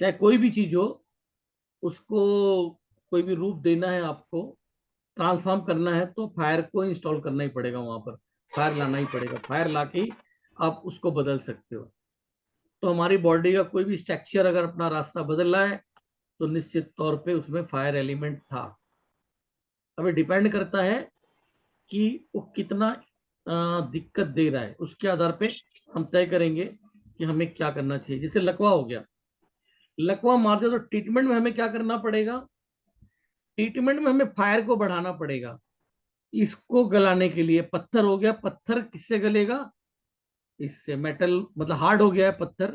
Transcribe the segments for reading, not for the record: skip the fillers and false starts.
चाहे कोई भी चीज हो, उसको कोई भी रूप देना है आपको, ट्रांसफॉर्म करना है, तो फायर को इंस्टॉल करना ही पड़ेगा वहां पर। फायर लाना ही पड़ेगा, फायर लाके ही आप उसको बदल सकते हो। तो हमारी बॉडी का कोई भी स्ट्रक्चर अगर अपना रास्ता बदल रहा है, तो निश्चित तौर पे उसमें फायर एलिमेंट था। हमें डिपेंड करता है कि वो कितना दिक्कत दे रहा है, उसके आधार पे हम तय करेंगे कि हमें क्या करना चाहिए। जैसे लकवा हो गया, लकवा मार दिया तो ट्रीटमेंट में हमें क्या करना पड़ेगा? ट्रीटमेंट में हमें फायर को बढ़ाना पड़ेगा। इसको गलाने के लिए पत्थर हो गया, पत्थर किससे गलेगा? इससे। मेटल मतलब हार्ड हो गया है पत्थर,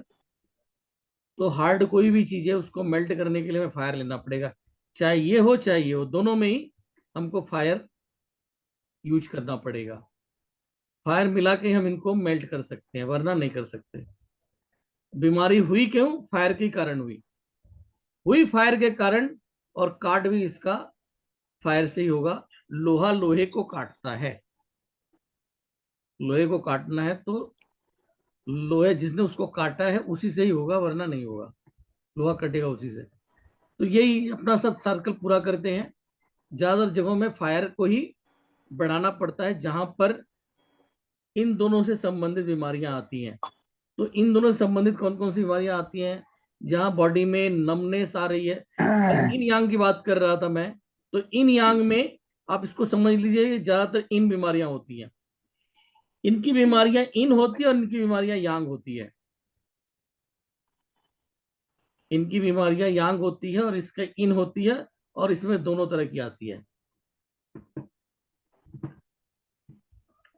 तो हार्ड कोई भी चीज है उसको मेल्ट करने के लिए हमें फायर लेना पड़ेगा। चाहे ये हो चाहे ये हो, दोनों में ही हमको फायर यूज करना पड़ेगा। फायर मिला के हम इनको मेल्ट कर सकते हैं, वरना नहीं कर सकते। बीमारी हुई क्यों? फायर के कारण हुई। हुई फायर के कारण, और काट भी इसका फायर से ही होगा। लोहा लोहे को काटता है, लोहे को काटना है तो लोहे जिसने उसको काटा है उसी से ही होगा, वरना नहीं होगा। लोहा कटेगा उसी से। तो यही अपना सब सर्कल पूरा करते हैं। ज्यादातर जगहों में फायर को ही बढ़ाना पड़ता है, जहां पर इन दोनों से संबंधित बीमारियां आती हैं। तो इन दोनों से संबंधित कौन कौन सी बीमारियां आती हैं? जहां बॉडी में नमनेस आ रही है, इन यांग की बात कर रहा था मैं। तो इन यांग में आप इसको समझ लीजिए, ज्यादातर इन बीमारियां होती हैं। इनकी बीमारियां इन होती है और इनकी बीमारियां यांग होती है। इनकी बीमारियां यांग होती है और इसका इन होती है, और इसमें दोनों तरह की आती है।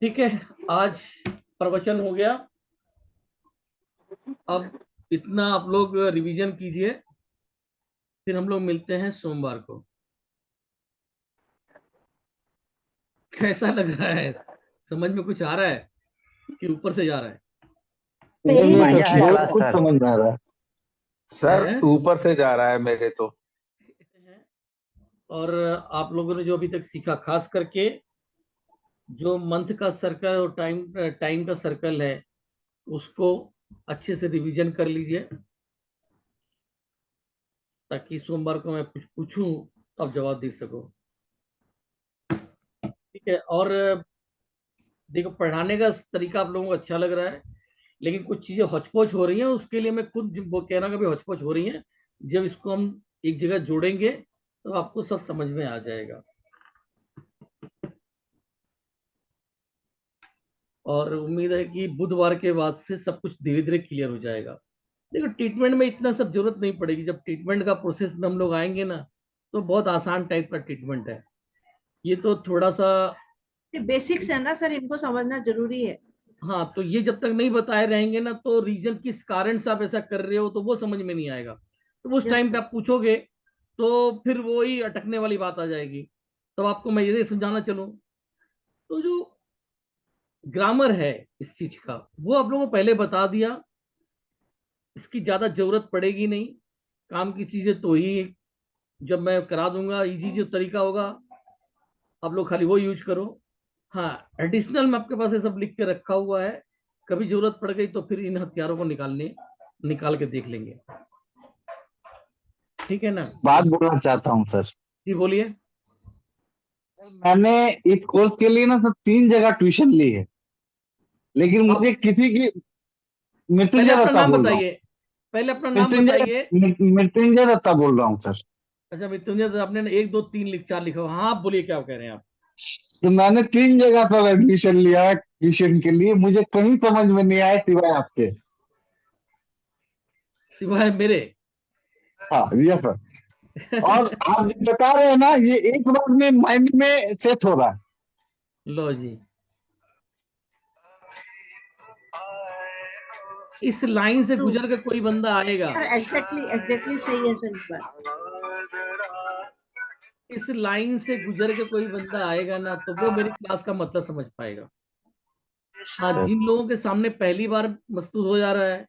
ठीक है, आज प्रवचन हो गया। अब इतना आप लोग रिवीजन कीजिए, फिर हम लोग मिलते हैं सोमवार को। कैसा लग रहा है? समझ में कुछ आ रहा है कि ऊपर से जा रहा वेरी मुझे तो नाइस बढ़िया है क्लास बहुत क्लास कुछ सर। सर। समझ में आ रहा है। सर है? ऊपर से जा रहा है मेरे तो। और आप लोगों ने जो अभी तक सीखा, खास करके जो मंथ का सर्कल और टाइम टाइम का सर्कल है, उसको अच्छे से रिवीजन कर लीजिए, ताकि सोमवार को मैं कुछ पूछूं तो आप जवाब दे सको। ठीक है। और देखो, पढ़ाने का तरीका आप लोगों को अच्छा लग रहा है, लेकिन कुछ चीजें हौच-पौच हो रही हैं, उसके लिए मैं खुद वो कह रहा हूँ कि हौच-पौच हो रही हैं। जब इसको हम एक जगह जोड़ेंगे तो आपको सब समझ में आ जाएगा। और उम्मीद है कि बुधवार के बाद से सब कुछ धीरे धीरे क्लियर हो जाएगा। देखो, ट्रीटमेंट में इतना सब जरूरत नहीं पड़ेगी। जब ट्रीटमेंट का प्रोसेस में हम लोग आएंगे ना, तो बहुत आसान टाइप का ट्रीटमेंट है। ये तो थोड़ा सा, बेसिक्स है ना सर, इनको समझना जरूरी है। हाँ, तो ये जब तक नहीं बताए रहेंगे ना, तो रीजन किस कारण से आप ऐसा कर रहे हो तो वो समझ में नहीं आएगा। तो उस यस टाइम पे सर। आप पूछोगे, तो फिर वो ही अटकने वाली बात आ जाएगी। तब आपको मैं ये समझाना चलूं, तो जो ग्रामर है इस चीज का, वो आप लोगों को पहले बता दिया। इसकी ज्यादा जरूरत पड़ेगी नहीं। काम की चीजें तो ही जब मैं करा दूंगा, इजी जो तरीका होगा, आप लोग खाली वो यूज करो। हाँ, एडिशनल में आपके पास ये सब लिख के रखा हुआ है। कभी जरूरत पड़ गई तो फिर इन हथियारों को निकाल के देख लेंगे। ठीक है ना? बात बोलना चाहता हूँ सर। जी बोलिए। मैंने इस कोर्स के लिए ना सर 3 जगह ट्यूशन ली है, लेकिन आप मुझे किसी की, पहले मृत्युंजय अपना दत्ता नाम बोल रहा हूँ। बताइए। पहले अपना नाम मृत्युंजय बताइए। मृत्युंजय दत्ता बोल रहा हूँ सर। अच्छा, मृत्युंजय तो आपने एक दो तीन लिख चार लिखा हुआ। हाँ, आप बोलिए, क्या कह रहे हैं आप? तो मैंने 3 जगह पर एडमिशन लिया है ट्यूशन के लिए, मुझे कहीं समझ में नहीं आया सिवाय आपके। सिवाय मेरे? हाँ यस सर। और आप जो बता रहे हैं ना, ये एक बार में माइंड में सेट हो रहा है। लो जी, इस लाइन से ट्रू। गुजर के कोई बंदा आएगा, सर एग्जैक्टली एग्जैक्टली सही है सर, इस बार। इस लाइन से गुजर के कोई बंदा आएगा ना, तो वो मेरी क्लास का मतलब समझ पाएगा। हाँ, जिन लोगों के सामने पहली बार मस्तूद हो जा रहा है,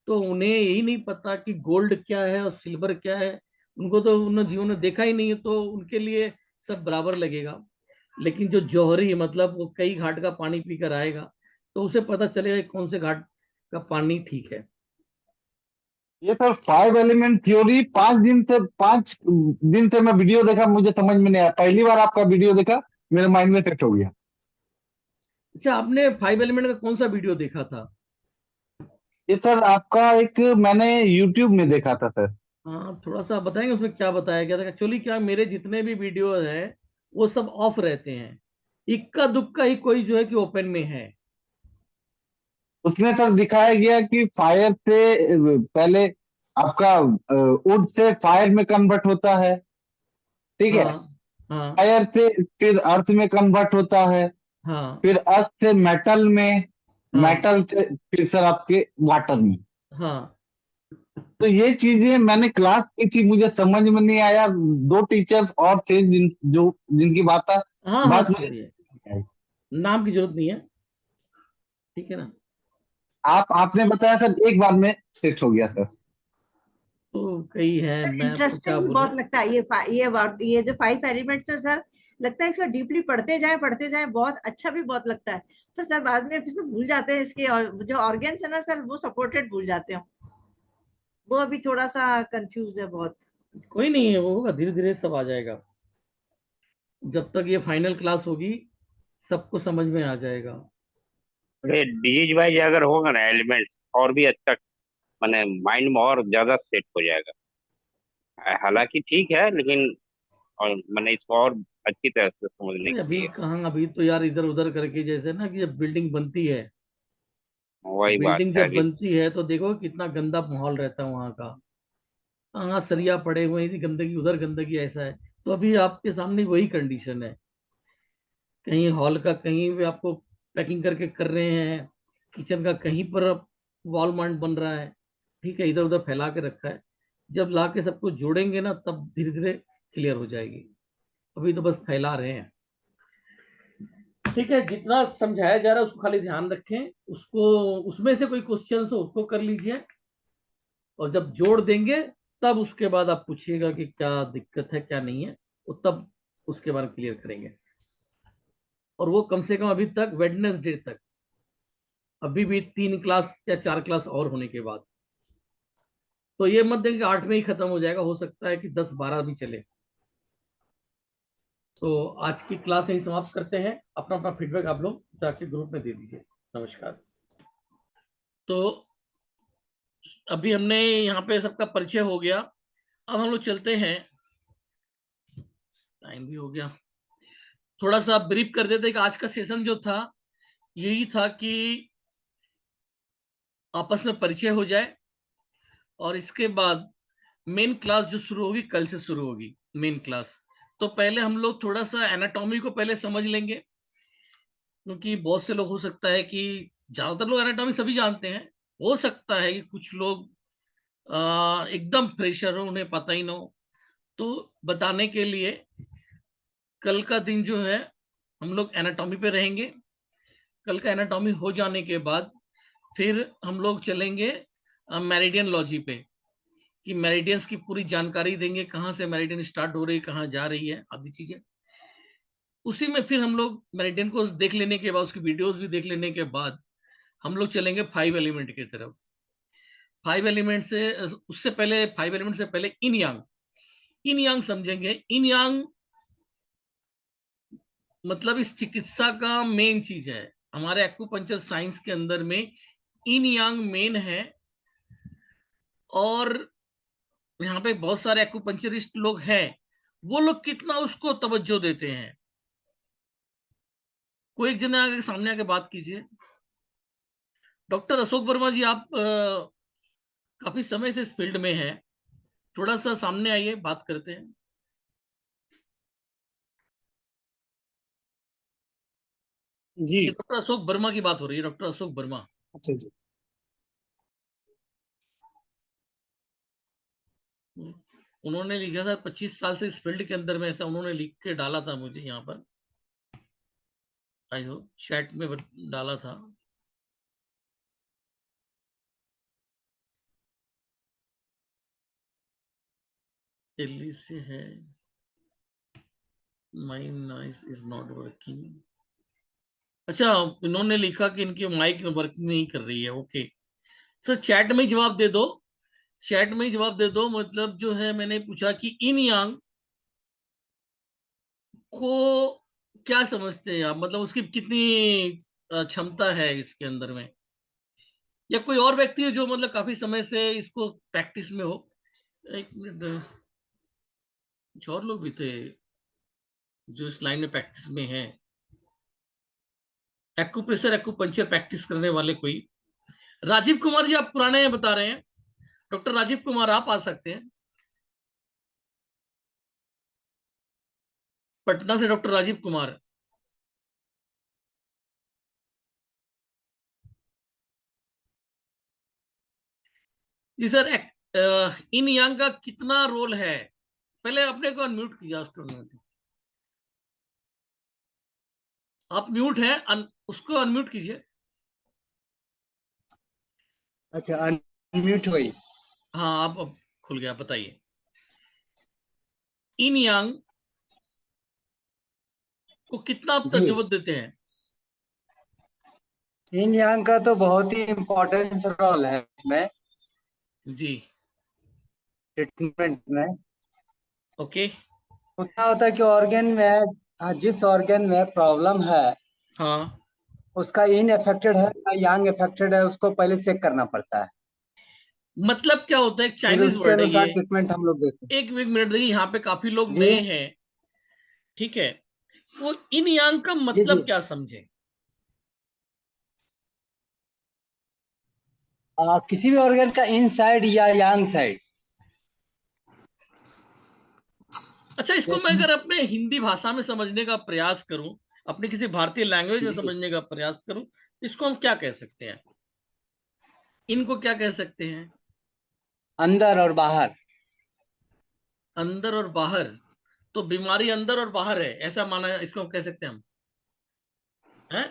तो उन्हें यही नहीं पता कि गोल्ड क्या है और सिल्वर क्या है। उनको तो उन्होंने जीवन में देखा ही नहीं है, तो उनके लिए सब बराबर लगेगा। लेकिन जो जौहरी, मतलब वो कई घाट का पानी पीकर आएगा, तो उसे पता चलेगा कि कौन से घाट का पानी ठीक है। ये सर 5 एलिमेंट थ्योरी 5 दिन से मैं वीडियो देखा, मुझे समझ में नहीं आया। पहली बार आपका वीडियो देखा, मेरे माइंड में सेट हो गया। अच्छा, आपने 5 एलिमेंट का कौन सा वीडियो देखा था? ये सर आपका एक मैंने यूट्यूब में देखा था सर। हाँ, थोड़ा सा बताएंगे उसमें क्या बताया गया था? एक्चुअली क्या, मेरे जितने भी वीडियो है वो सब ऑफ रहते हैं, इक्का दुक्का ही कोई जो है कि ओपन में है। उसमें सर दिखाया गया कि फायर से पहले आपका वुड से फायर में कन्वर्ट होता है, ठीक है। हाँ, हाँ, फायर से फिर अर्थ में कन्वर्ट होता है, हाँ, फिर अर्थ से मेटल में, हाँ, मेटल से फिर सर आपके वाटर में। हाँ, तो ये चीजें मैंने क्लास की थी, मुझे समझ में नहीं आया। दो टीचर्स और थे जिनकी हाँ, हाँ, बात मुझे सही है, नहीं आई। नाम की जरूरत नहीं है, ठीक है ना। आपने बताया सर, एक बार में सेट हो गया सर। तो कई है, सर मैं आपको क्या इंटरेस्टिंग भी बोलूं। बहुत लगता है ये जो 5 एलिमेंट्स है सर, लगता है इसको डीपली पढ़ते जाएं बहुत अच्छा भी बहुत लगता है। पर सर बाद में फिर से भूल जाते हैं इसके, और जो ऑर्गेन्स है ना सर वो सपोर्टेड भूल जाते हैं। वो अभी थोड़ा सा कंफ्यूज है बहुत। कोई नहीं है, वो होगा, धीरे धीरे सब आ जाएगा। जब तक ये फाइनल क्लास होगी सबको समझ में आ जाएगा। थोड़े डिजीज वाइज अगर होगा ना एलिमेंट, और भी अच्छा, मैंने माइंड में और ज्यादा सेट हो जाएगा। हालांकि ठीक है, लेकिन और मैंने इसको और अच्छी तरह से समझने अरे के अभी लिए। कहाँ, अभी तो यार इधर उधर करके, जैसे ना कि जब बिल्डिंग बनती है, वही बात बिल्डिंग है जब अभी। बनती है तो देखो कितना गंदा माहौल रहता है वहां का। हाँ, सरिया पड़े हुए हैं, इधर गंदगी उधर गंदगी, ऐसा है। तो अभी आपके सामने वही कंडीशन है, कहीं हॉल का कहीं भी आपको पैकिंग करके कर रहे हैं, किचन का कहीं पर वॉल माउंट बन रहा है, ठीक है, इधर उधर फैला के रखा है। जब ला के सबको जोड़ेंगे ना तब धीरे धीरे क्लियर हो जाएगी। अभी तो बस फैला रहे हैं। ठीक है, जितना समझाया जा रहा है उसको खाली ध्यान रखें, उसको उसमें से कोई क्वेश्चन हो उसको कर लीजिए, और जब जोड़ देंगे तब उसके बाद आप पूछिएगा कि क्या दिक्कत है क्या नहीं है, वो तब उसके बाद क्लियर करेंगे। और वो कम से कम अभी तक वेडनेसडे तक, अभी भी 3 क्लास या 4 क्लास और होने के बाद। तो ये मत देखें कि 8 में ही खत्म हो जाएगा, हो सकता है कि 10-12 भी चले। तो आज की क्लास यही समाप्त करते हैं। अपना अपना फीडबैक आप लोग जाके ग्रुप में दे दीजिए। नमस्कार। तो अभी हमने यहाँ पे सबका परिचय हो गया, अब हम लोग चलते हैं, टाइम भी हो गया। थोड़ा सा ब्रीफ कर देते कि आज का सेशन जो था यही था कि आपस में परिचय हो जाए, और इसके बाद मेन क्लास जो शुरू होगी कल से शुरू होगी मेन क्लास। तो पहले हम लोग थोड़ा सा एनाटॉमी को पहले समझ लेंगे, क्योंकि बहुत से लोग, हो सकता है कि ज्यादातर लोग एनाटॉमी सभी जानते हैं, हो सकता है कि कुछ लोग एकदम फ्रेशर हो, उन्हें पता ही ना हो। तो बताने के लिए कल का दिन जो है हम लोग एनाटॉमी पे रहेंगे। कल का एनाटॉमी हो जाने के बाद फिर हम लोग चलेंगे मेरिडियन लॉजी पे, कि मेरिडियंस की पूरी जानकारी देंगे, कहाँ से मेरिडियन स्टार्ट हो रही है, कहाँ जा रही है, आदि चीजें। उसी में फिर हम लोग मेरिडियन को देख लेने के बाद, उसकी वीडियोस भी देख लेने के बाद हम लोग चलेंगे 5 एलिमेंट की तरफ। 5 एलिमेंट से, उससे पहले 5 एलिमेंट से पहले इन यांग, इन यांग समझेंगे। इन यांग मतलब इस चिकित्सा का मेन चीज है, हमारे एक्यूपंक्चर साइंस के अंदर में इन यांग मेन है। और यहाँ पे बहुत सारे एक्यूपंक्चरिस्ट लोग हैं, वो लोग कितना उसको तवज्जो देते हैं। कोई एक जने आगे सामने आके बात कीजिए। डॉक्टर अशोक वर्मा जी, आप काफी समय से इस फील्ड में हैं, थोड़ा सा सामने आइए, बात करते हैं। जी। ये डॉक्टर अशोक वर्मा की बात हो रही है, डॉक्टर अशोक वर्मा। अच्छा जी। उन्होंने लिखा था 25 साल से इस फील्ड के अंदर में, ऐसा उन्होंने लिख के डाला था मुझे यहाँ पर, आई हो चैट में डाला था। दिल्ली से है। माई नॉइस इज नॉट वर्किंग। अच्छा, इन्होंने लिखा कि इनकी माइक वर्क नहीं कर रही है। ओके सर, चैट में जवाब दे दो चैट में ही जवाब दे दो। मतलब जो है, मैंने पूछा कि इन यांग को क्या समझते हैं आप, मतलब उसकी कितनी क्षमता है इसके अंदर में, या कोई और व्यक्ति है जो मतलब काफी समय से इसको प्रैक्टिस में हो। एक मिनट, कुछ और लोग भी थे जो इस लाइन में प्रैक्टिस में हैं, एक्यूप्रेशर एक्यूपंक्चर प्रैक्टिस करने वाले कोई। राजीव कुमार जी आप पुराने बता रहे हैं, डॉक्टर राजीव कुमार आप आ सकते हैं, पटना से डॉक्टर राजीव कुमार। जी सर, इन यांग का कितना रोल है? पहले अपने को अनम्यूट कीजिए, आप म्यूट हैं, उसको अनम्यूट कीजिए। अच्छा, अनम्यूट हुई। हाँ, आप अब खुल गया, बताइए। इन यांग को कितना आप जी, तवज्जो देते हैं? yin yang का तो बहुत ही इम्पोर्टेंस रोल है इसमें, जी। ट्रीटमेंट में। ओके। तो क्या होता है कि ऑर्गन में, जिस ऑर्गन में प्रॉब्लम है हाँ, उसका इन अफेक्टेड है या यांग अफेक्टेड है, उसको पहले चेक करना पड़ता है, मतलब क्या होता है, एक फिर चाइनीज उसके वर्ड है अनुसार ये। ट्रीटमेंट हम लोग देते हैं। एक मिनट देखिए, यहाँ पे काफी लोग जी नए हैं, ठीक है। वो इन यांग का जी जी। मतलब क्या समझे? किसी भी ऑर्गन का इन साइड या यांग साइड। अच्छा, इसको मैं अगर अपने हिंदी भाषा में समझने का प्रयास करूं, अपने किसी भारतीय लैंग्वेज में जी, समझने का प्रयास करूं, इसको हम क्या कह सकते हैं? इनको क्या कह सकते हैं? अंदर और बाहर। अंदर और बाहर। तो बीमारी अंदर और बाहर है, ऐसा माना, इसको हम कह सकते हैं हम, हैं?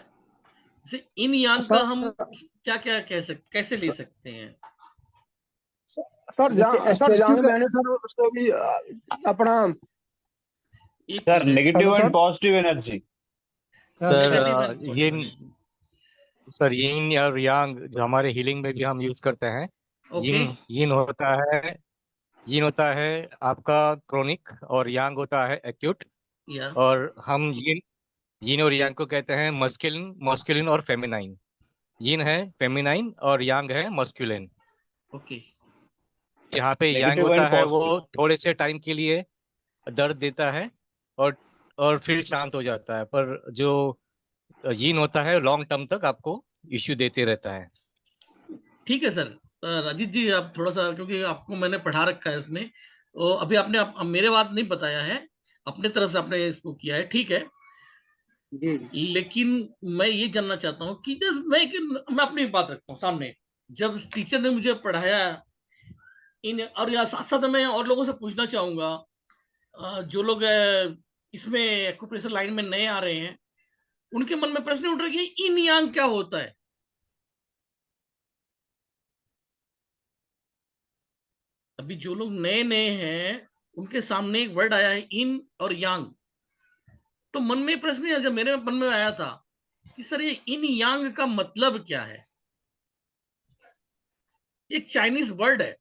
जैसे इन यांग का हम सर क्या क्या कह सकते, कैसे ले सकते हैं? देखिए सर स्टैच्यू जांग का। मैंने सर उसको भी अपना। एक sir minute. Negative hello and sir. Positive energy. Sir negative and ये पॉजिटिव एनर्जी। सर यिन और यांग जो हमारे हीलिंग में भी हम यूज करते हैं। ओके। यिन यिन होता है यिन होता है आपका क्रोनिक, और यांग होता है एक्यूट। या। और हम यिन यिन और यांग को कहते हैं मस्कुलिन मस्कुलिन और फेमिनाइन। यिन है फेमिनाइन और यांग है मस्कुलिन। ओके। जहाँ पे यांग नेगेटिव एंड होता है वो पॉजिटिव। थोड़े से टाइम के लिए दर्द देता है, और और फिर शांत हो जाता है, पर जो यिन होता है लॉन्ग टर्म तक आपको इश्यू देते रहता है। ठीक है सर। राजीव जी, आप थोड़ा सा, क्योंकि आपको मैंने पढ़ा रखा है उसमें, तो अभी आपने मेरे बात नहीं बताया है, अपने तरफ से आपने इसको किया है, ठीक है। जी लेकिन मैं ये जानना चाहता हूँ कि मैं अपनी बात रखता हूँ सामने। जब टीचर ने मुझे पढ़ाया इन, और या साथ साथ मैं और लोगों से पूछना चाहूंगा, जो लोग इसमें एक्यूप्रेशर लाइन में नए आ रहे हैं, उनके मन में प्रश्न उठ रहा है कि इन यांग क्या होता है। अभी जो लोग नए नए हैं, उनके सामने एक वर्ड आया है इन और यांग, तो मन में प्रश्न है, जब मेरे मन में आया था कि सर ये इन यांग का मतलब क्या है। एक चाइनीज वर्ड है।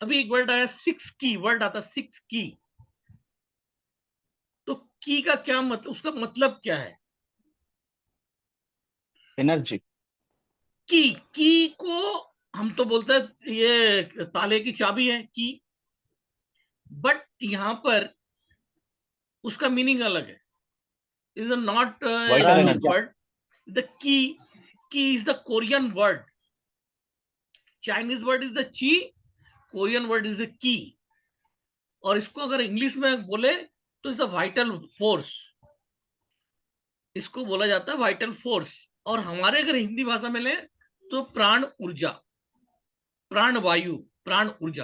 अभी एक वर्ड आया, सिक्स की वर्ड आता, सिक्स की। तो की का क्या मतलब, उसका मतलब क्या है? एनर्जी। की को हम तो बोलते हैं ये ताले की चाबी है की, बट यहां पर उसका मीनिंग अलग है। Is not vital English energy. Word. The ki is the Korean word. Chinese word is the chi, Korean word is the ki. और इसको अगर इंग्लिश में बोले तो इज द वाइटल फोर्स, इसको बोला जाता है वाइटल फोर्स। और हमारे अगर हिंदी भाषा में ले तो प्राण ऊर्जा, प्राण वायु, प्राण ऊर्जा।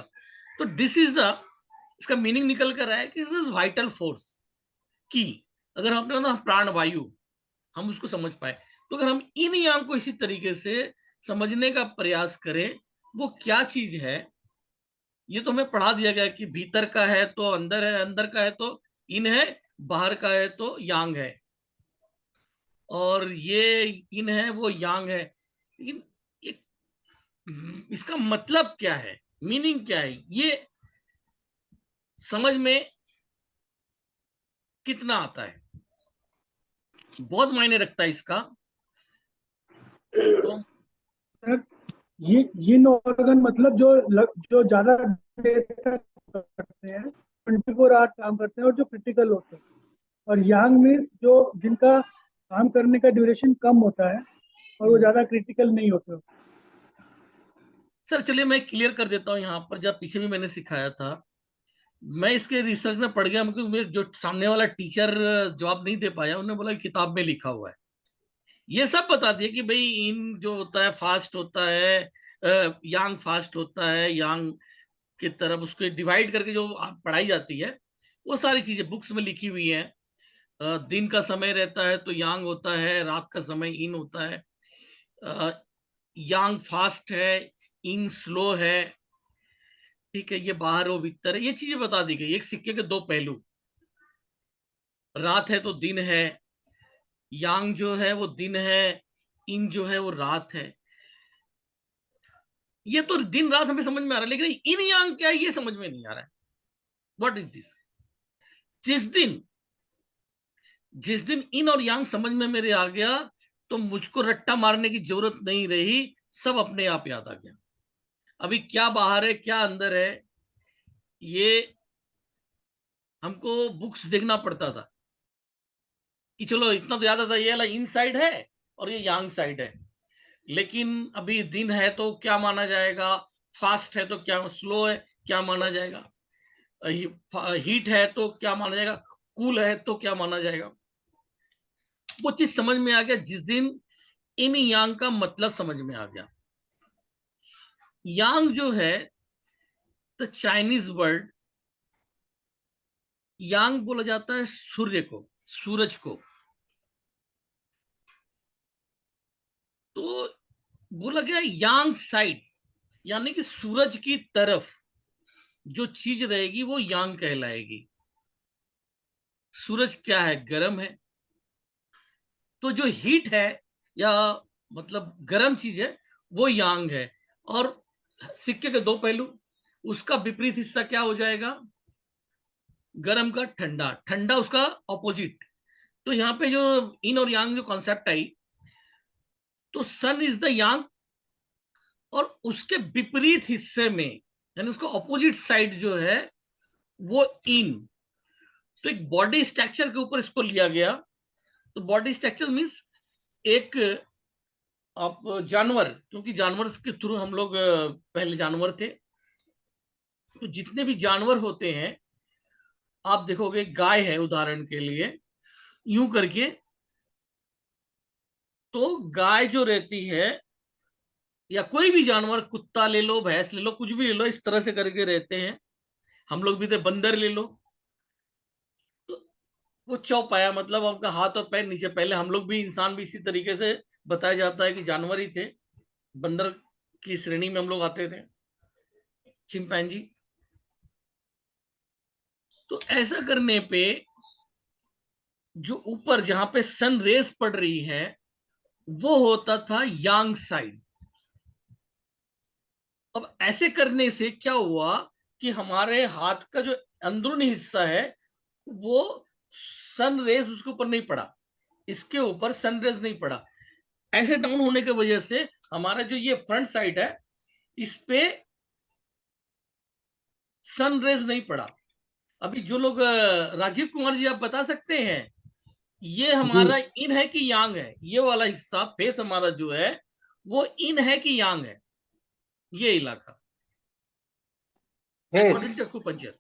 तो दिस इज द, इसका मीनिंग निकल कर रहा है कि दिस इज वाइटल फोर्स की। अगर हम अपने प्राण वायु हम उसको समझ पाए, तो अगर हम इन यांग को इसी तरीके से समझने का प्रयास करें, वो क्या चीज है। ये तो हमें पढ़ा दिया गया कि भीतर का है तो अंदर है, अंदर का है तो इन है, बाहर का है तो यांग है, और ये इन है वो यांग है। लेकिन इसका मतलब क्या है, मीनिंग क्या है, ये समझ में कितना आता है, बहुत मायने रखता है इसका। तो सर ये ऑर्गन मतलब जो ज्यादा देर तक करते हैं, 24 आवर्स काम करते हैं और जो क्रिटिकल होते हैं, और यांग मीन्स जो जिनका काम करने का ड्यूरेशन कम होता है और वो ज्यादा क्रिटिकल नहीं होते। सर चलिए मैं क्लियर कर देता हूँ यहाँ पर, जब पीछे भी मैंने सिखाया था, मैं इसके रिसर्च में पढ़ गया, क्योंकि मेरे जो सामने वाला टीचर जवाब नहीं दे पाया, उन्होंने बोला कि किताब में लिखा हुआ है। ये सब बता दिया कि भाई इन जो होता है फास्ट होता है, यांग फास्ट होता है, यांग की तरफ उसको डिवाइड करके जो पढ़ाई जाती है, वो सारी चीजें बुक्स में लिखी हुई है। दिन का समय रहता है तो यांग होता है, रात का समय इन होता है। यांग फास्ट है, इन स्लो है, ठीक है, ये बाहर वो भीतर है, ये चीजें बता दी गई। एक सिक्के के दो पहलू, रात है तो दिन है, यांग जो है वो दिन है, इन जो है वो रात है। ये तो दिन रात हमें समझ में आ रहा है, लेकिन इन यांग क्या है ये समझ में नहीं आ रहा है। What is this? जिस दिन इन और यांग समझ में मेरे आ गया, तो मुझको रट्टा मारने की जरूरत नहीं रही, सब अपने आप याद आ गया। अभी क्या बाहर है क्या अंदर है, ये हमको बुक्स देखना पड़ता था कि चलो इतना तो याद आता, ये वाला इन साइड है और ये यांग साइड है। लेकिन अभी दिन है तो क्या माना जाएगा, फास्ट है तो क्या, स्लो है क्या माना जाएगा, हीट है तो क्या माना जाएगा, कूल है तो क्या माना जाएगा। वो चीज समझ में आ गया जिस दिन इन यांग का मतलब समझ में आ गया। यांग जो है, द चाइनीज वर्ड, यांग बोला जाता है सूर्य को, सूरज को। तो बोला गया यांग साइड, यानी कि सूरज की तरफ जो चीज रहेगी वो यांग कहलाएगी। सूरज क्या है, गर्म है, तो जो हीट है या मतलब गर्म चीज है वो यांग है। और सिक्के के दो पहलू, उसका विपरीत हिस्सा क्या हो जाएगा, गर्म का ठंडा, ठंडा उसका ऑपोजिट। तो यहाँ पे जो इन और यांग जो कॉन्सेप्ट आई, तो सन इज द यांग और उसके विपरीत हिस्से में, यानी उसका ऑपोजिट साइड जो है वो इन। तो एक बॉडी स्ट्रक्चर के ऊपर इसको लिया गया। तो बॉडी स्ट्रक्चर मीन्स एक आप जानवर, क्योंकि जानवर के थ्रू हम लोग पहले जानवर थे, तो जितने भी जानवर होते हैं आप देखोगे, गाय है उदाहरण के लिए, यूं करके, तो गाय जो रहती है, या कोई भी जानवर, कुत्ता ले लो, भैंस ले लो, कुछ भी ले लो, इस तरह से करके रहते हैं। हम लोग भी थे, बंदर ले लो, तो वो चौपाया, मतलब आपका हाथ और पैर नीचे। पहले हम लोग भी, इंसान भी इसी तरीके से बताया जाता है कि जानवर ही थे, बंदर की श्रेणी में हम लोग आते थे, चिंपैंजी। तो ऐसा करने पे जो ऊपर जहां पे सन रेस पड़ रही है वो होता था यांग साइड। अब ऐसे करने से क्या हुआ कि हमारे हाथ का जो अंदरूनी हिस्सा है वो सन रेज उसके ऊपर नहीं पड़ा, इसके ऊपर सन रेज नहीं पड़ा। ऐसे डाउन होने की वजह से हमारा जो ये फ्रंट साइड है इस पे सन रेज नहीं पड़ा। अभी जो लोग, राजीव कुमार जी आप बता सकते हैं ये हमारा इन है कि यांग है, ये वाला हिस्सा फेस हमारा जो है वो इन है कि यांग है, ये इलाका, according to acupuncture.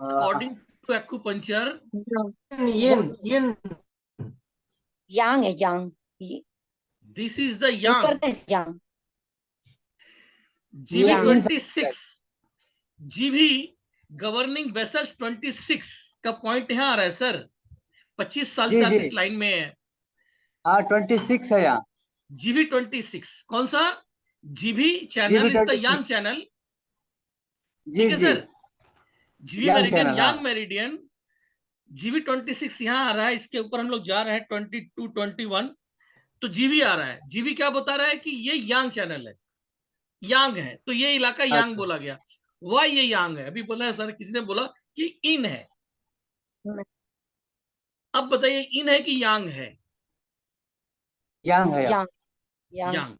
According to acupuncture, yin, yin. Yang है yang. This is the yang. ऊपर का yang. जीवी 26, जीवी गवर्निंग वेसल्स 26 का पॉइंट यहां आ रहा है सर। 25 साल से आप इस लाइन में है। हाँ 26 है यहाँ। जीवी 26 कौन सा? जीवी channel is the Yang channel, ठीक है सर। जीवी मेरिडियन, यांग मेरिडियन, जीवी 26 यहां आ रहा है, इसके ऊपर हम लोग जा रहे हैं 22, 21। तो जीवी आ रहा है, जीवी क्या बता रहा है कि ये यांग चैनल है, यांग है, तो ये इलाका यांग अच्छा। बोला गया। वाई ये यांग है? अभी बोला है सर, किसी ने बोला कि इन है। अब बताइए इन है कि यांग है? यांग है। यांग यांग यांग।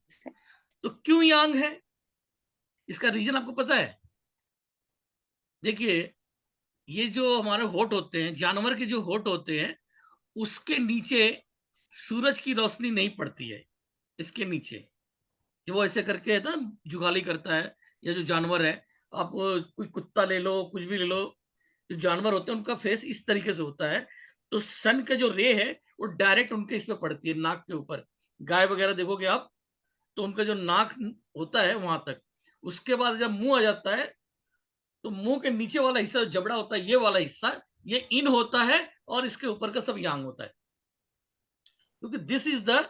तो क्यों यांग है, इसका रीजन आपको पता है? देखिए, ये जो हमारे होठ होते हैं, जानवर के जो होठ होते हैं, उसके नीचे सूरज की रोशनी नहीं पड़ती है। इसके नीचे जो वो ऐसे करके है ना, जुगाली करता है, या जो जानवर है, आप कोई कुत्ता ले लो, कुछ भी ले लो, जो जानवर होते हैं उनका फेस इस तरीके से होता है, तो सन का जो रे है वो डायरेक्ट उनके इस पे पड़ती है, नाक के ऊपर। गाय वगैरह देखोगे आप, तो उनका जो नाक होता है वहां तक, उसके बाद जब मुंह आ जाता है, तो मुंह के नीचे वाला हिस्सा, जबड़ा होता है, ये वाला हिस्सा, ये इन होता है, और इसके ऊपर का सब यांग होता है, क्योंकि दिस इज द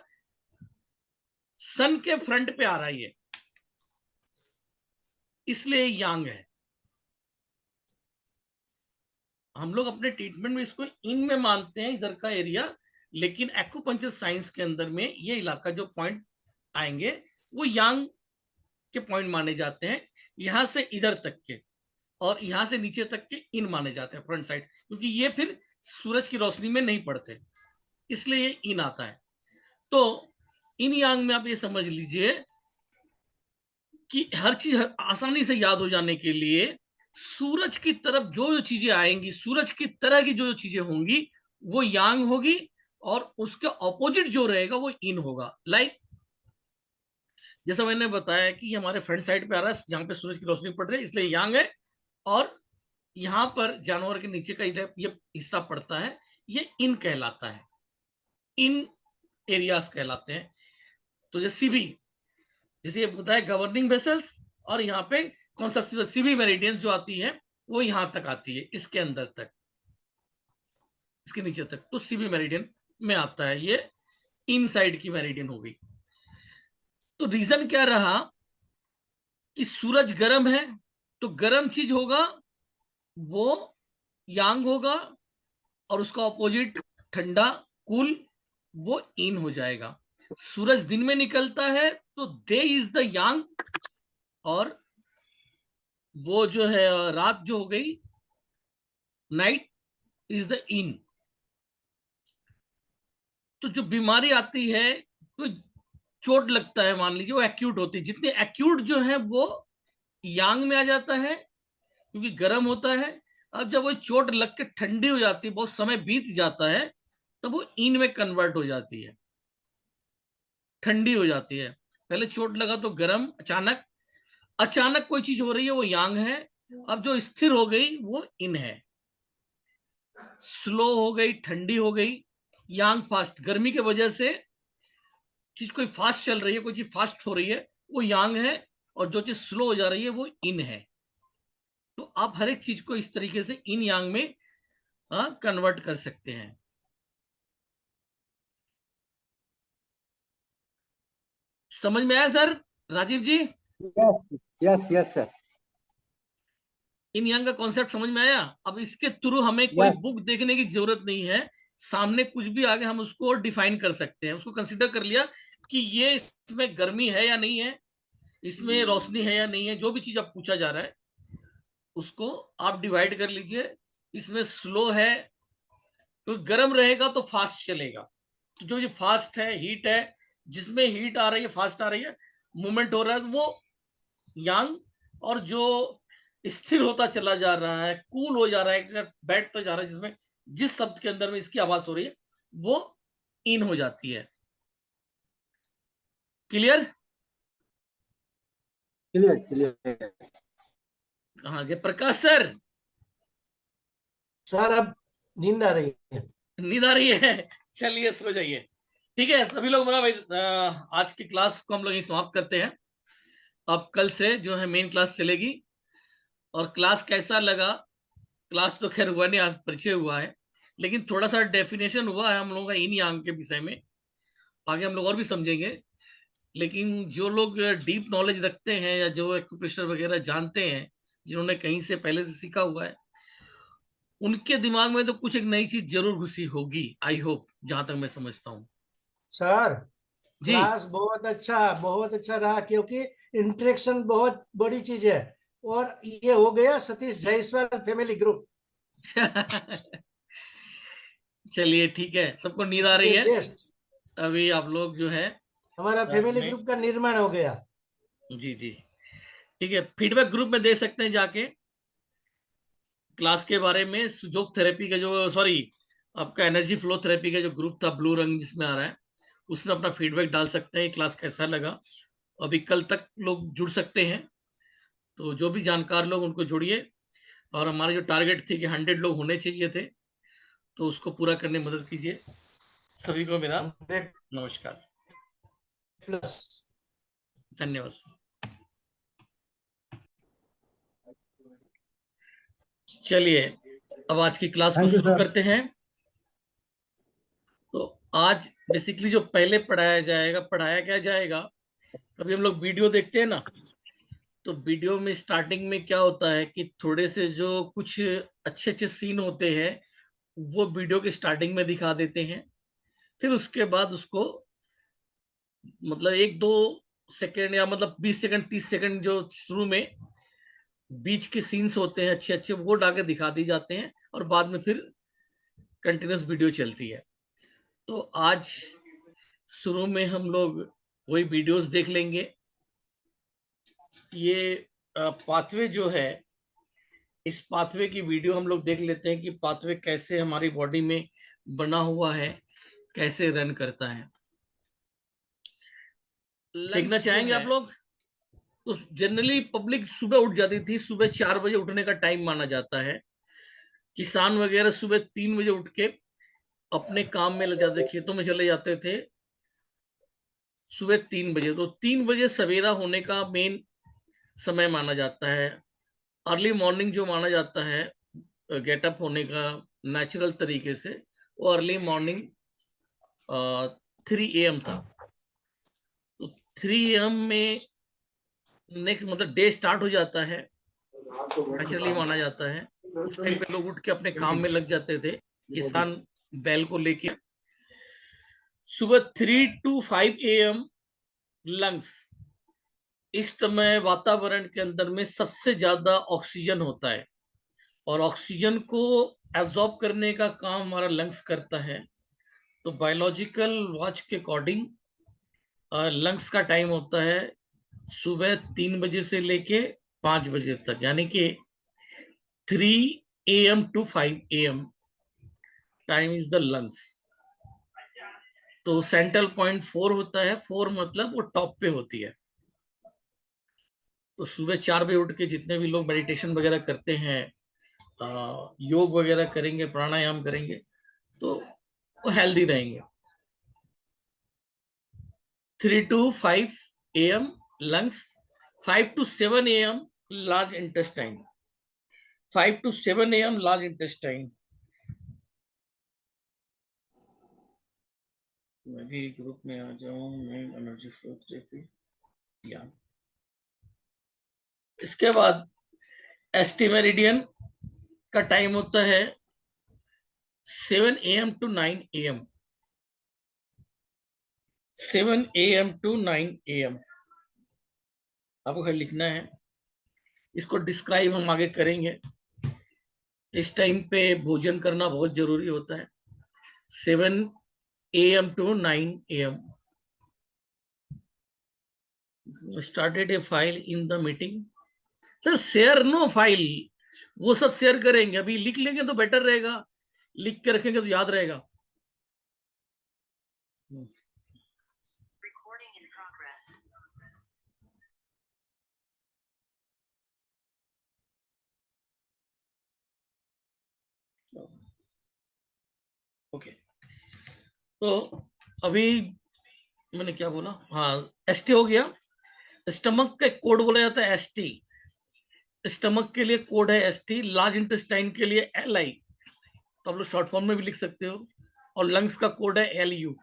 सन के फ्रंट पे आ रहा है ये, इसलिए यांग है। हम लोग अपने ट्रीटमेंट में इसको इन में मानते हैं, इधर का एरिया, लेकिन एक्यूपंक्चर साइंस के अंदर में ये इलाका जो पॉइंट आएंगे वो यांग के पॉइंट माने जाते हैं, यहां से इधर तक के, और यहां से नीचे तक के इन माने जाते हैं, फ्रंट साइड, क्योंकि ये फिर सूरज की रोशनी में नहीं पड़ते, इसलिए ये इन आता है। तो इन यांग में आप ये समझ लीजिए कि हर चीज आसानी से याद हो जाने के लिए, सूरज की तरफ जो जो चीजें आएंगी, सूरज की तरह की जो जो चीजें होंगी वो यांग होगी, और उसके ऑपोजिट जो रहेगा वो इन होगा। लाइक जैसा मैंने बताया कि हमारे फ्रंट साइड पे आ रहा है, जहां पे सूरज की रोशनी पड़ रही है, इसलिए यांग है, और यहां पर जानवर के नीचे का इधर ये हिस्सा पड़ता है, ये इन कहलाता है, इन एरियाज कहलाते हैं। तो जैसे सीबी, जैसे ये बताया गवर्निंग वेसल्स, और यहाँ पे कौन सा सीबी मेरिडियन जो आती है वो यहां तक आती है, इसके अंदर तक, इसके नीचे तक, तो सीबी मेरिडियन में आता है, ये इन साइड की मेरिडियन हो गई। तो रीजन क्या रहा कि सूरज गर्म है, तो गर्म चीज होगा वो यांग होगा, और उसका ऑपोजिट ठंडा कूल वो इन हो जाएगा। सूरज दिन में निकलता है तो डे इज द यांग, और वो जो है रात जो हो गई, नाइट इज द इन। तो जो बीमारी आती है, कोई चोट लगता है, मान लीजिए वो एक्यूट होती है, जितने एक्यूट जो है वो यांग में आ जाता है, क्योंकि गर्म होता है। अब जब वो चोट लग के ठंडी हो जाती है, बहुत समय बीत जाता है, तब वो इन में कन्वर्ट हो जाती है, ठंडी हो जाती है। पहले चोट लगा तो गर्म, अचानक अचानक कोई चीज हो रही है वो यांग है, अब जो स्थिर हो गई वो इन है। स्लो हो गई, ठंडी हो गई, यांग फास्ट, गर्मी की वजह से चीज कोई फास्ट चल रही है, कोई चीज फास्ट हो रही है, वो यांग है, और जो चीज स्लो हो जा रही है वो इन है। तो आप हर एक चीज को इस तरीके से इन यांग में कन्वर्ट कर सकते हैं। समझ में आया sir Rajiv ji? Yes yes sir. Yin yang का कॉन्सेप्ट समझ में आया? अब इसके थ्रू हमें कोई बुक देखने की जरूरत नहीं है, सामने कुछ भी आगे हम उसको डिफाइन कर सकते हैं, उसको कंसीडर कर लिया कि ये इसमें गर्मी है या नहीं है, इसमें रोशनी है या नहीं है, जो भी चीज आप पूछा जा रहा है उसको आप डिवाइड कर लीजिए। इसमें स्लो है तो गर्म रहेगा तो फास्ट चलेगा, तो जो ये फास्ट है, हीट है, जिसमें हीट आ रही है, फास्ट आ रही है, मूवमेंट हो रहा है, वो यांग, और जो स्थिर होता चला जा रहा है, कूल हो जा रहा है, बैठता जा रहा है, जिसमें जिस शब्द के अंदर में इसकी आवाज हो रही है वो इन हो जाती है। क्लियर? Clear clear. कहाँ गए प्रकाश सर? सर अब नींद आ रही है। नींद आ रही है? चलिए सो जाइए। ठीक है सभी लोग, मेरा भाई आज की क्लास को हम लोग यही समाप्त करते हैं। अब कल से जो है मेन क्लास चलेगी, और क्लास कैसा लगा, क्लास तो खैर हुआ नहीं, आज परिचय हुआ है, लेकिन थोड़ा सा डेफिनेशन हुआ है हम लोगों का इन यांग के विषय में, आगे हम लोग और भी समझेंगे। लेकिन जो लोग डीप नॉलेज रखते हैं, या जो एक्यूप्रेशर वगैरह जानते हैं, जिन्होंने कहीं से पहले से सीखा हुआ है, उनके दिमाग में तो कुछ एक नई चीज जरूर घुसी होगी, आई होप, जहां तक मैं समझता हूँ। सर जी क्लास बहुत अच्छा रहा, क्योंकि इंटरेक्शन बहुत बड़ी चीज है। और ये हो गया सतीश जायसवाल फैमिली ग्रुप। चलिए ठीक है, सबको नींद आ रही इसलिए है। बेस्ट, अभी आप लोग जो है हमारा रात फैमिली में, ग्रुप का निर्माण हो गया। जी जी ठीक है, फीडबैक ग्रुप में दे सकते हैं जाके क्लास के बारे में। सुजोग थेरेपी का जो, सॉरी, आपका एनर्जी फ्लो थेरेपी का जो ग्रुप था ब्लू रंग जिसमें आ रहा है, उसमें अपना फीडबैक डाल सकते हैं, क्लास कैसा लगा। अभी कल तक लोग जुड़ सकते हैं, तो जो भी जानकार लोग उनको जुड़िए। और हमारे जो टारगेट थे कि 100 लोग होने चाहिए थे, तो उसको पूरा करने में मदद कीजिए। सभी को मेरा 100 नमस्कार, प्लस। धन्यवाद। चलिए अब आज की क्लास को थैंक यू शुरू सर। करते हैं। तो आज बेसिकली जो पहले पढ़ाया क्या जाएगा, अभी हम लोग वीडियो देखते हैं ना, तो वीडियो में स्टार्टिंग में क्या होता है कि थोड़े से जो कुछ अच्छे अच्छे सीन होते हैं वो वीडियो के स्टार्टिंग में दिखा देते हैं। फिर उसके बाद उसको मतलब 1-2 सेकंड या मतलब 20 सेकंड 30 सेकंड जो शुरू में बीच के सीन्स होते हैं अच्छे अच्छे, वो डाके दिखा दी जाते हैं, और बाद में फिर कंटिन्यूस वीडियो चलती है। तो आज शुरू में हम लोग वही वीडियोस देख लेंगे। ये पाथवे जो है, इस पाथवे की वीडियो हम लोग देख लेते हैं कि पाथवे कैसे हमारी बॉडी में बना हुआ है, कैसे रन करता है। देखना चाहेंगे आप लोग? तो जनरली पब्लिक सुबह उठ जाती थी, सुबह 4 बजे उठने का टाइम माना जाता है। किसान वगैरह सुबह 3 बजे उठ के अपने काम में लग जाते, खेतों में चले जाते थे सुबह 3 बजे। तो 3 बजे सवेरा होने का मेन समय माना जाता है। अर्ली मॉर्निंग जो माना जाता है गेटअप होने का नेचुरल तरीके से, वो अर्ली मॉर्निंग 3 AM था। तो 3 AM में नेक्स्ट मतलब डे स्टार्ट हो जाता है, नेचुरली माना जाता है। उस टाइम पे लोग उठ के अपने काम में लग जाते थे, किसान बैल को लेके। सुबह 3 to 5 AM लंग्स, इस समय वातावरण के अंदर में सबसे ज्यादा ऑक्सीजन होता है, और ऑक्सीजन को एब्जॉर्ब करने का काम हमारा लंग्स करता है। तो बायोलॉजिकल वॉच के अकॉर्डिंग लंग्स का टाइम होता है सुबह 3 बजे से लेके 5 बजे तक, यानी कि 3 AM to 5 AM time is the lungs. तो सेंट्रल पॉइंट 4 होता है, 4 मतलब वो टॉप पे होती है। तो सुबह 4 बजे उठ के जितने भी लोग मेडिटेशन वगैरह करते हैं, योग वगैरह करेंगे, प्राणायाम करेंगे, तो वो हेल्दी रहेंगे। 3 to 5 AM lungs, 5 to 7 AM large intestine, 5 to 7 AM large intestine। मैं भी ग्रुप में आ जाऊं, मैं एनर्जी फ्लो थेरेपी या। इसके बाद एसटी मेरिडियन का टाइम होता है 7 AM to 9 AM, 7 AM to 9 AM। आपको खाली लिखना है, इसको डिस्क्राइब हम आगे करेंगे। इस टाइम पे भोजन करना बहुत जरूरी होता है, 7 AM to 9 AM। Started a file in the meeting. Sir share no file, वो सब शेयर करेंगे, अभी लिख लेंगे तो बेटर रहेगा, लिख के रखेंगे तो याद रहेगा। ओके, तो अभी मैंने क्या बोला, हाँ एसटी हो गया। स्टमक का कोड बोला जाता है एसटी, स्टमक के लिए कोड है एसटी, लार्ज इंटेस्टाइन के लिए एलआई, तो आप लोग शॉर्ट फॉर्म में भी लिख सकते हो, और लंग्स का कोड है एलयू।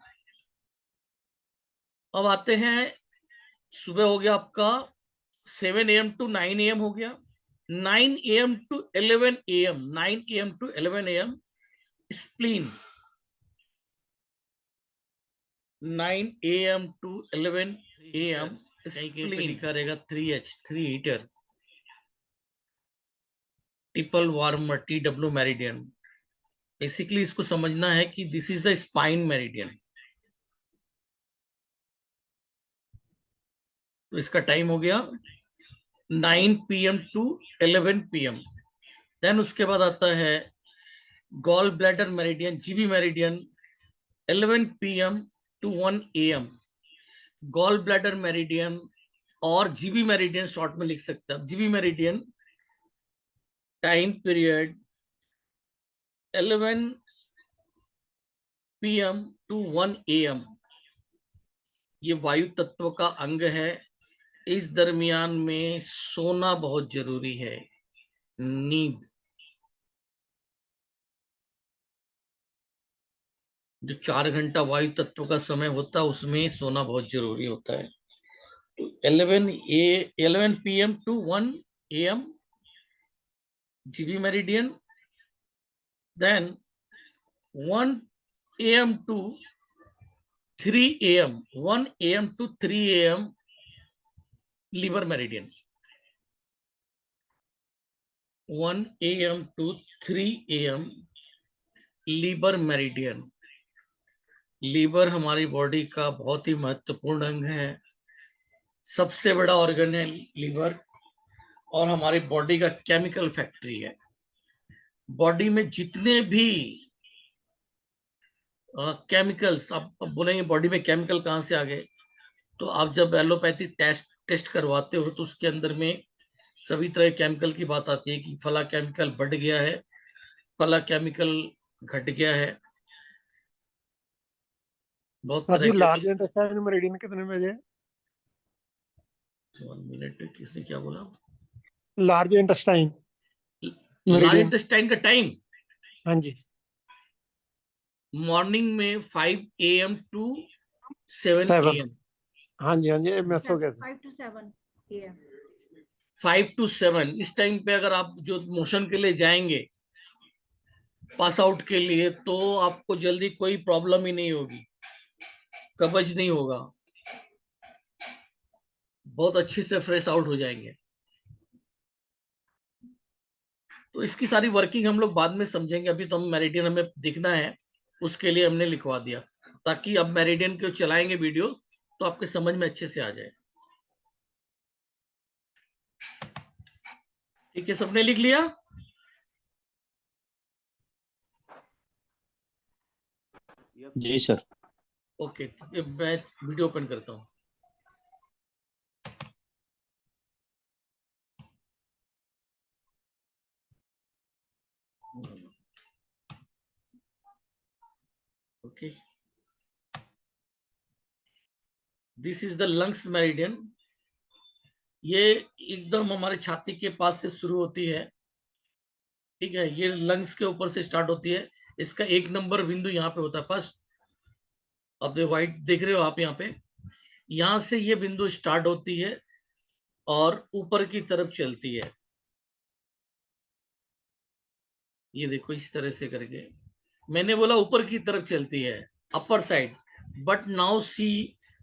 अब आते हैं, सुबह हो गया आपका 7 AM to 9 AM हो गया, 9 AM to 11 AM, 9 AM to 11 AM spleen. 9 AM to 11 AM कहीं पे लिखा रहेगा 3H 3 heater triple warmer TW meridian. Basically इसको समझना है कि this is the spine meridian. तो इसका टाइम हो गया 9 PM टू 11 PM। देन उसके बाद आता है gall bladder meridian GB meridian 11 PM to 1 AM। Gall bladder meridian और जीबी मेरिडियन शॉर्ट में लिख सकते हैं। GB meridian time period 11 PM to 1 AM। ये वायु तत्व का अंग है। इस दरमियान में सोना बहुत जरूरी है, नींद। जो 4 घंटा वायु तत्व का समय होता है उसमें सोना बहुत जरूरी होता है। तो 11 PM to 1 AM GB meridian. Then 1 AM to 3 AM 1 AM to 3 AM liver meridian. 1 AM to 3 AM liver meridian. Liver हमारी बॉडी का बहुत ही महत्वपूर्ण अंग है, सबसे बड़ा ऑर्गन है लीवर, और हमारी बॉडी का केमिकल फैक्ट्री है। बॉडी में जितने भी केमिकल्स, आप बोलेंगे बॉडी में केमिकल कहाँ से आ गए, तो आप जब एलोपैथी टेस्ट करवाते हो तो उसके अंदर में सभी तरह केमिकल की बात आती है कि फला केमिकल बढ़ गया है, फला केमिकल घट गया है। बहुत सर तरह जी, के। लार्ज इंटेस्टाइन मेरिडियन कितने बजे है? 1 मिनट, किसने क्या बोला? Large intestine large meridian. Intestine का टाइम हाँ जी। मॉर्निंग में 5 AM टू 7 7। AM। हाँ जी, हाँ जी, मिस हो गया सर। 5 to 7 AM। 5 to 7 इस टाइम पे अगर आप जो मोशन के लिए जाएंगे पास आउट के लिए, तो आपको जल्दी कोई प्रॉब्लम ही नहीं होगी, कब्ज नहीं होगा, बहुत अच्छे से फ्रेश आउट हो जाएंगे। तो इसकी सारी वर्किंग हम लोग बाद में समझेंगे, अभी तो हम मेरिडियन हमें दिखना है, उसके लिए हमने लिखवा दिया, ताकि अब मेरिडियन को चलाएंगे वीडियो तो आपके समझ में अच्छे से आ जाए। ठीक है, सबने लिख लिया? जी सर। ओके, मैं वीडियो ओपन करता हूँ। Okay, this is the lungs meridian. ये एकदम हमारे छाती के पास से शुरू होती है, ठीक है, ये लंग्स के ऊपर से स्टार्ट होती है। इसका 1 नंबर बिंदु यहाँ पे होता है, फर्स्ट। अब ये व्हाइट देख रहे हो आप यहाँ पे, यहाँ से ये बिंदु स्टार्ट होती है और ऊपर की तरफ चलती है। ये देखो इस तरह से करके, मैंने बोला ऊपर की तरफ चलती है, upper side, but now see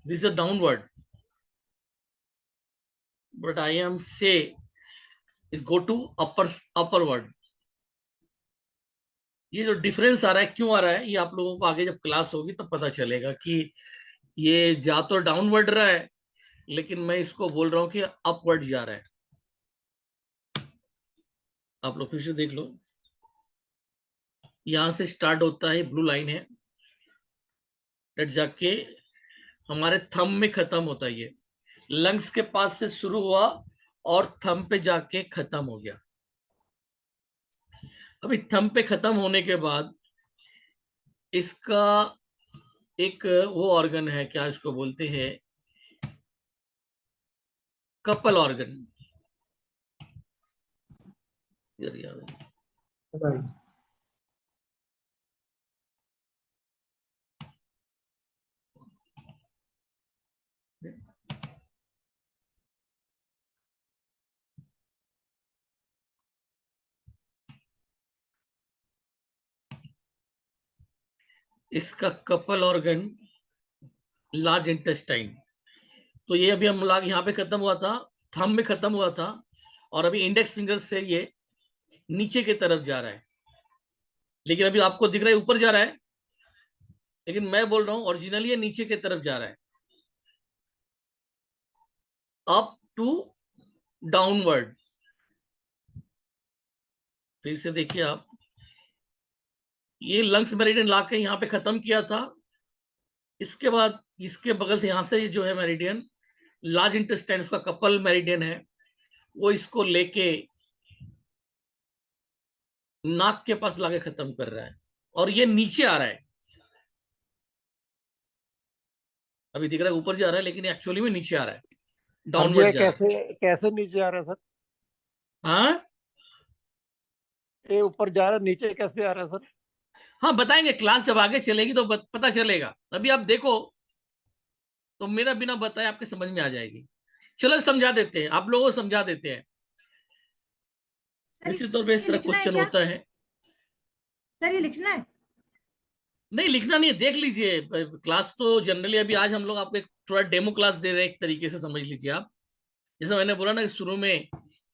this is downward, but I am से इज गो टू अपरवर्ड। ये जो डिफरेंस आ रहा है, क्यों आ रहा है, ये आप लोगों को आगे जब क्लास होगी तब पता चलेगा कि ये जा तो डाउनवर्ड रहा है, लेकिन मैं इसको बोल रहा हूं कि अपवर्ड जा रहा है। आप लोग फिर से देख लो, यहां से स्टार्ट होता है, ब्लू लाइन है, डेट जाके हमारे थंब में खत्म होता है। ये लंग्स के पास से शुरू हुआ और थंब पे जाके खत्म हो गया। अभी थंब पे खत्म होने के बाद इसका एक वो ऑर्गन है, क्या इसको बोलते हैं, कपल ऑर्गन। इसका कपल ऑर्गन लार्ज इंटेस्टाइन। तो ये अभी हम लोग यहाँ पे खत्म हुआ था, थंब में खत्म हुआ था, और अभी इंडेक्स फिंगर से ये नीचे की तरफ जा रहा है। लेकिन अभी आपको दिख रहा है ऊपर जा रहा है, लेकिन मैं बोल रहा हूं ओरिजिनली ये नीचे की तरफ जा रहा है, अप टू डाउनवर्ड। फिर से देखिए आप, ये लंग्स मेरिडियन ला के यहाँ पे खत्म किया था। इसके बाद इसके बगल से यहां से जो है मेरिडियन, लार्ज इंटेस्टाइन, उसका कपल मेरिडियन है, वो इसको लेके नाक के पास लाके खत्म कर रहा है, और ये नीचे आ रहा है। अभी दिख रहा है ऊपर जा रहा है, लेकिन एक्चुअली में नीचे आ रहा है, सर डाउनवर्ड ये जा रहा है। कैसे कैसे नीचे आ रहा है सर? हाँ ये ऊपर जा रहा है, नीचे कैसे आ रहा है सर? हाँ, बताएंगे, क्लास जब आगे चलेगी तो पता चलेगा। अभी आप देखो तो मेरा बिना बताए आपके समझ में आ जाएगी। चलो समझा देते हैं, आप लोगों को समझा देते हैं। निश्चित तौर पे इस ये तरह लिखना है क्वेश्चन क्या होता है। सर? ये लिखना है? नहीं, लिखना नहीं है, देख लीजिए। क्लास तो जनरली अभी आज हम लोग आपको एक थोड़ा डेमो क्लास दे रहे हैं, एक तरीके से समझ लीजिए आप। जैसे मैंने बोला ना कि शुरू में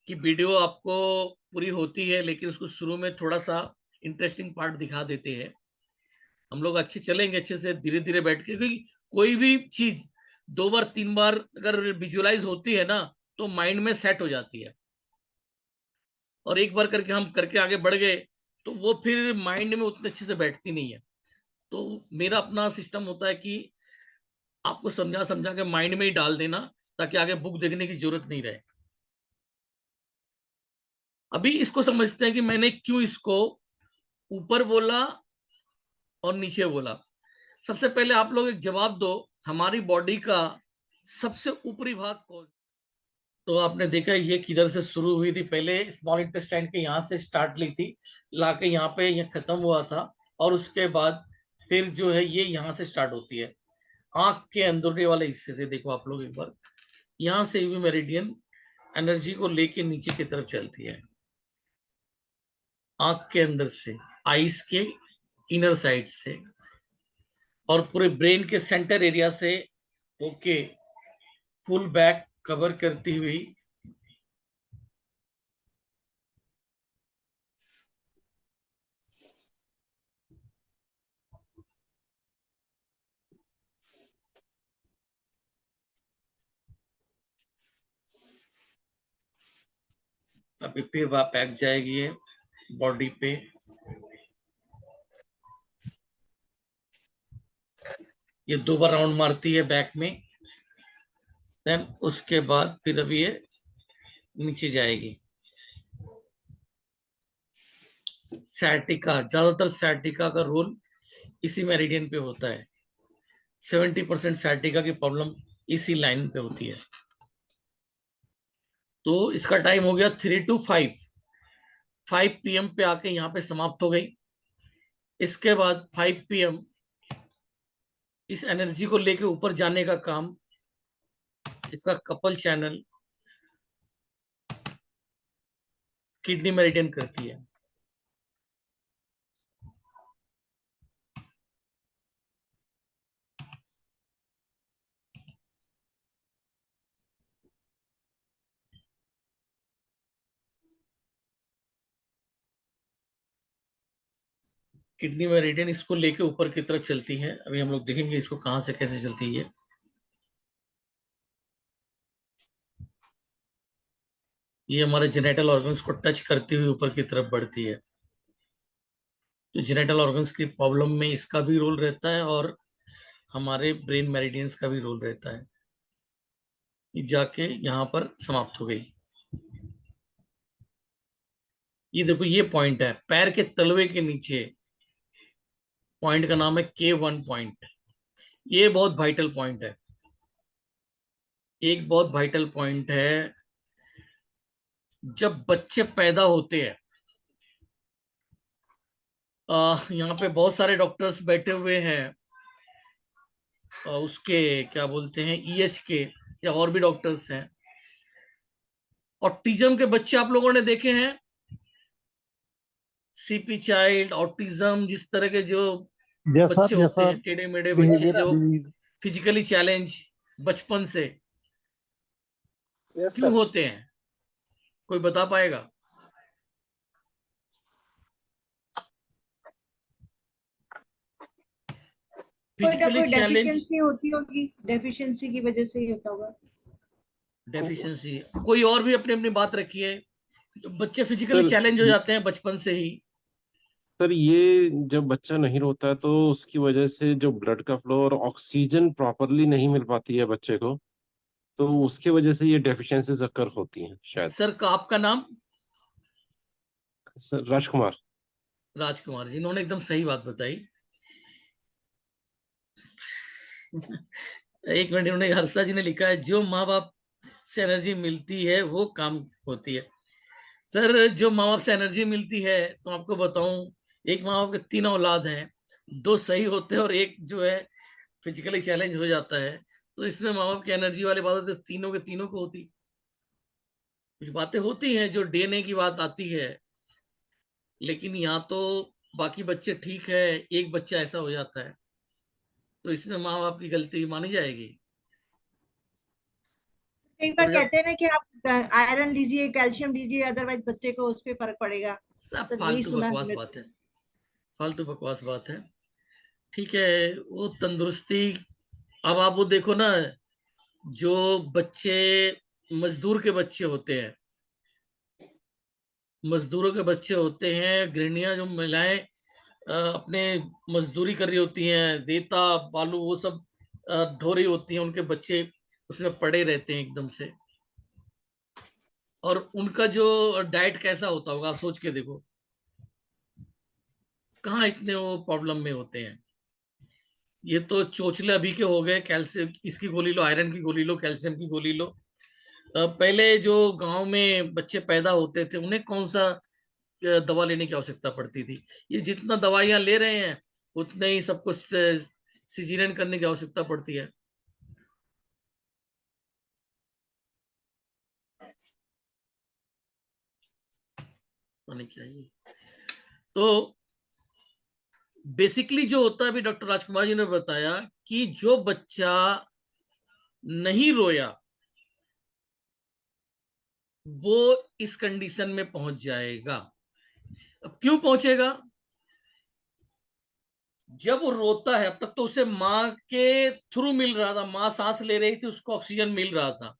कि वीडियो आपको पूरी होती है, लेकिन उसको शुरू में थोड़ा सा इंटरेस्टिंग पार्ट दिखा देते हैं। हम लोग अच्छे चलेंगे, अच्छे से धीरे धीरे बैठ के, क्योंकि कोई भी चीज 2 बार 3 बार अगर विजुअलाइज होती है ना, तो माइंड में सेट हो जाती है। और एक बार करके हम करके आगे बढ़ गए तो वो फिर माइंड में उतने अच्छे से बैठती नहीं है। तो मेरा अपना सिस्टम होता है कि आपको समझा समझा के माइंड में ही डाल देना, ताकि आगे बुक देखने की जरूरत नहीं रहे। अभी इसको समझते हैं कि मैंने क्यों इसको ऊपर बोला और नीचे बोला। सबसे पहले आप लोग एक जवाब दो, हमारी बॉडी का सबसे ऊपरी भाग कौन? तो आपने देखा ये किधर से शुरू हुई थी, पहले स्मॉल इंटेस्टाइन के यहाँ से स्टार्ट ली थी, लाके यहाँ पे ये खत्म हुआ था, और उसके बाद फिर जो है ये यहाँ से स्टार्ट होती है, आंख के अंदरूनी वाले हिस्से से। देखो आप लोग एक बार, यहाँ से भी मेरिडियन एनर्जी को लेके नीचे की तरफ चलती है, आंख के अंदर से, आईज के इनर साइड से, और पूरे ब्रेन के सेंटर एरिया से होके फुल बैक कवर करती हुई अभी फिर वह बैक जाएगी है बॉडी पे। ये 2 बार राउंड मारती है बैक में, देन उसके बाद फिर अभी ये नीचे जाएगी। सैटिका, ज्यादातर सैटिका का रोल इसी मेरिडियन पे होता है। 70% सैटिका की प्रॉब्लम इसी लाइन पे होती है। तो इसका टाइम हो गया 3 to 5 PM पे आके यहाँ पे समाप्त हो गई। इसके बाद 5 PM इस एनर्जी को लेके ऊपर जाने का काम इसका कपल चैनल किडनी मेरिडियन करती है। किडनी मेरिडियन इसको लेके ऊपर की तरफ चलती है। अभी हम लोग देखेंगे इसको कहां से कैसे चलती है। ये हमारे जेनेटल ऑर्गन्स को टच करती हुई ऊपर की तरफ बढ़ती है। तो जेनेटल ऑर्गन्स की प्रॉब्लम में इसका भी रोल रहता है, और हमारे ब्रेन मेरिडियंस का भी रोल रहता है। ये जाके यहाँ पर समाप्त हो गई। ये देखो, ये पॉइंट है पैर के तलवे के नीचे, पॉइंट का नाम है K1 पॉइंट। ये बहुत वाइटल पॉइंट है, एक बहुत वाइटल पॉइंट है। जब बच्चे पैदा होते हैं, यहाँ पे बहुत सारे डॉक्टर्स बैठे हुए हैं, उसके क्या बोलते हैं, EH के, या और भी डॉक्टर्स हैं। ऑटिज्म के बच्चे आप लोगों ने देखे हैं, CP चाइल्ड, ऑटिज्म, जिस तरह के जो बच्चे होते हैं, टेढ़े मेढ़े बच्चे बिहेवियर जो डिजीज। फिजिकली चैलेंज बचपन से यस क्यों सर। होते हैं, कोई बता पाएगा? फिजिकली कोई चैलेंज, डेफिशिएंसी होती होगी, डेफिशिएंसी की वजह से ही होता होगा। डेफिशिएंसी। कोई और भी अपनी अपनी बात रखी है। बच्चे फिजिकली सर चैलेंज हो जाते हैं बचपन से ही। सर ये जब बच्चा नहीं रोता है तो उसकी वजह से जो ब्लड का फ्लो और ऑक्सीजन प्रॉपरली नहीं मिल पाती है बच्चे को, तो उसके वजह से ये डेफिशिएंसीज अकर होती हैं शायद। सर का आपका नाम? सर राजकुमार। राजकुमार जी, इन्होंने एकदम सही बात बताई। एक मिनट, इन्होंने, हर्षा जी ने लिखा है जो माँ बाप से एनर्जी मिलती है वो काम होती है। सर जो माँ बाप से एनर्जी मिलती है, तो आपको बताऊं, एक माँ बाप के 3 औलाद हैं, 2 सही होते हैं और एक जो है फिजिकली चैलेंज हो जाता है। तो इसमें माँ बाप की एनर्जी वाली बात तो तीनों के तीनों को होती। कुछ बातें होती हैं जो डीएनए की बात आती है, लेकिन यहाँ तो बाकी बच्चे ठीक है, एक बच्चा ऐसा हो जाता है, तो इसमें माँ बाप की गलती मानी जाएगी। एक बार और जब कहते हैं ना कि आप आयरन लीजिए, कैल्शियम लीजिए, अदरवाइज बच्चे को उस पर फर्क पड़ेगा। सब सर यही फालतू सुना है बकवास हमने। बात है, फालतू बकवास बात है। ठीक है, वो तंदुरुस्ती। अब आप वो देखो ना, जो बच्चे मजदूर के बच्चे होते हैं, मजदूरों के बच्चे होते हैं, गृहिणियां जो महिलाएं अपने मजदूरी कर रही होती हैं, रेता बालू वो सब ढो रही होती हैं, उनके बच्चे उसमें पड़े रहते हैं एकदम से। और उनका जो डाइट कैसा होता होगा, आप सोच के देखो, कहाँ इतने वो प्रॉब्लम में होते हैं। ये तो चोचले अभी के हो गए, कैल्शियम इसकी गोली लो, आयरन की गोली लो, कैल्शियम की गोली लो। पहले जो गांव में बच्चे पैदा होते थे, उन्हें कौन सा दवा लेने की आवश्यकता पड़ती थी? ये जितना दवाइयां ले रहे हैं, उतने ही सब कुछ सिजेरियन करने की आवश्यकता पड़ती है। होनी चाहिए। तो बेसिकली जो होता है, अभी डॉक्टर राजकुमार जी ने बताया कि जो बच्चा नहीं रोया वो इस कंडीशन में पहुंच जाएगा। अब क्यों पहुंचेगा? जब वो रोता है, अब तक तो उसे माँ के थ्रू मिल रहा था, माँ सांस ले रही थी, उसको ऑक्सीजन मिल रहा था।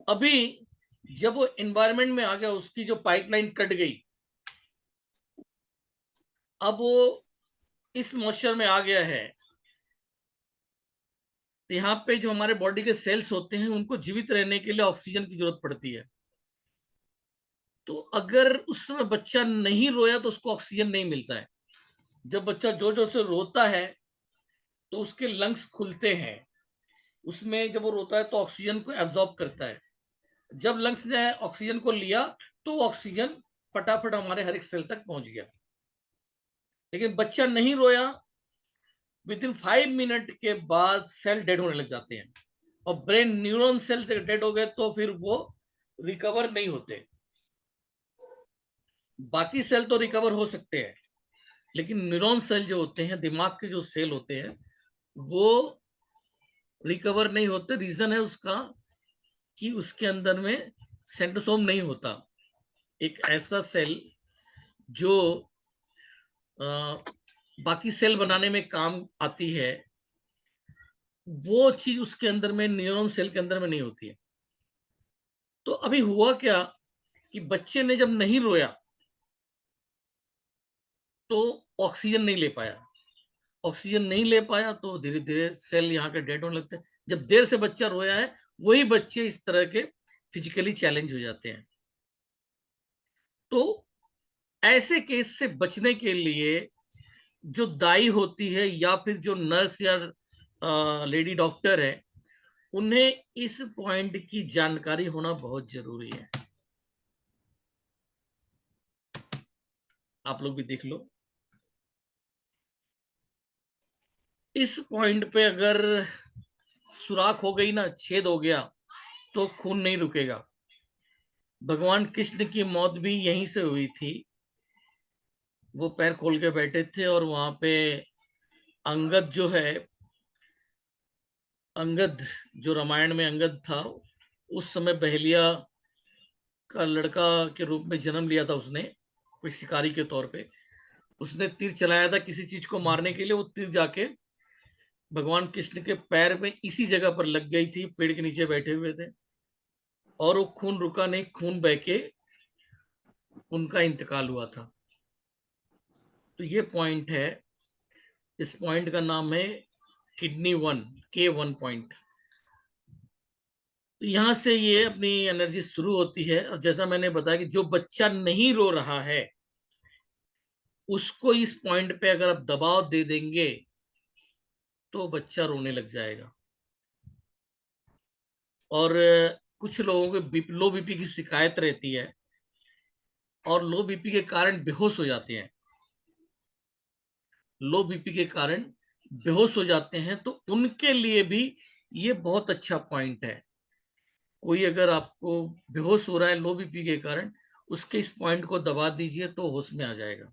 अभी जब वो एनवायरनमेंट में आ गया, उसकी जो पाइपलाइन कट गई, अब वो इस मॉइस्चर में आ गया है, तो यहाँ पे जो हमारे बॉडी के सेल्स होते हैं, उनको जीवित रहने के लिए ऑक्सीजन की जरूरत पड़ती है। तो अगर उस समय बच्चा नहीं रोया तो उसको ऑक्सीजन नहीं मिलता है। जब बच्चा जोर जोर से रोता है तो उसके लंग्स खुलते हैं, उसमें जब वो रोता है तो ऑक्सीजन को एब्जॉर्ब करता है। जब लंग्स ने ऑक्सीजन को लिया तो ऑक्सीजन फटाफट हमारे हर एक सेल तक पहुंच गया। लेकिन बच्चा नहीं रोया, विद इन 5 मिनट के बाद सेल डेड होने लग जाते हैं, और ब्रेन न्यूरॉन सेल डेड हो गए तो फिर वो रिकवर नहीं होते। बाकी सेल तो रिकवर हो सकते हैं, लेकिन न्यूरॉन सेल जो होते हैं, दिमाग के जो सेल होते हैं, वो रिकवर नहीं होते। रीजन है उसका कि उसके अंदर में सेंट्रोसोम नहीं होता, एक ऐसा सेल जो बाकी सेल बनाने में काम आती है, वो चीज उसके अंदर में, न्यूरॉन सेल के अंदर में नहीं होती है। तो अभी हुआ क्या कि बच्चे ने जब नहीं रोया तो ऑक्सीजन नहीं ले पाया, ऑक्सीजन नहीं ले पाया तो धीरे धीरे सेल यहाँ के डेड होने लगते हैं। जब देर से बच्चा रोया है, वही बच्चे इस तरह के फिजिकली चैलेंज हो जाते हैं। तो ऐसे केस से बचने के लिए जो दाई होती है या फिर जो नर्स या लेडी डॉक्टर है, उन्हें इस पॉइंट की जानकारी होना बहुत जरूरी है। आप लोग भी देख लो, इस पॉइंट पे अगर सुराख हो गई ना, छेद हो गया, तो खून नहीं रुकेगा। भगवान कृष्ण की मौत भी यहीं से हुई थी। वो पैर खोल के बैठे थे और वहां पे अंगद जो है अंगद, जो रामायण में अंगद था, उस समय बहेलिया का लड़का के रूप में जन्म लिया था उसने, कोई शिकारी के तौर पे। उसने तीर चलाया था किसी चीज को मारने के लिए, वो तीर जाके भगवान कृष्ण के पैर में इसी जगह पर लग गई थी, पेड़ के नीचे बैठे हुए थे, और वो खून रुका नहीं, खून बह के उनका इंतकाल हुआ था। तो ये पॉइंट है, इस पॉइंट का नाम है किडनी 1, K1 पॉइंट। तो यहां से ये अपनी एनर्जी शुरू होती है। और जैसा मैंने बताया कि जो बच्चा नहीं रो रहा है उसको इस पॉइंट पे अगर आप दबाव दे देंगे तो बच्चा रोने लग जाएगा। और कुछ लोगों को लो बीपी की शिकायत रहती है और लो बीपी के कारण बेहोश हो जाते हैं। लो बीपी के कारण बेहोश हो जाते हैं, तो उनके लिए भी ये बहुत अच्छा पॉइंट है। कोई अगर आपको बेहोश हो रहा है लो बीपी के कारण, उसके इस पॉइंट को दबा दीजिए तो होश में आ जाएगा।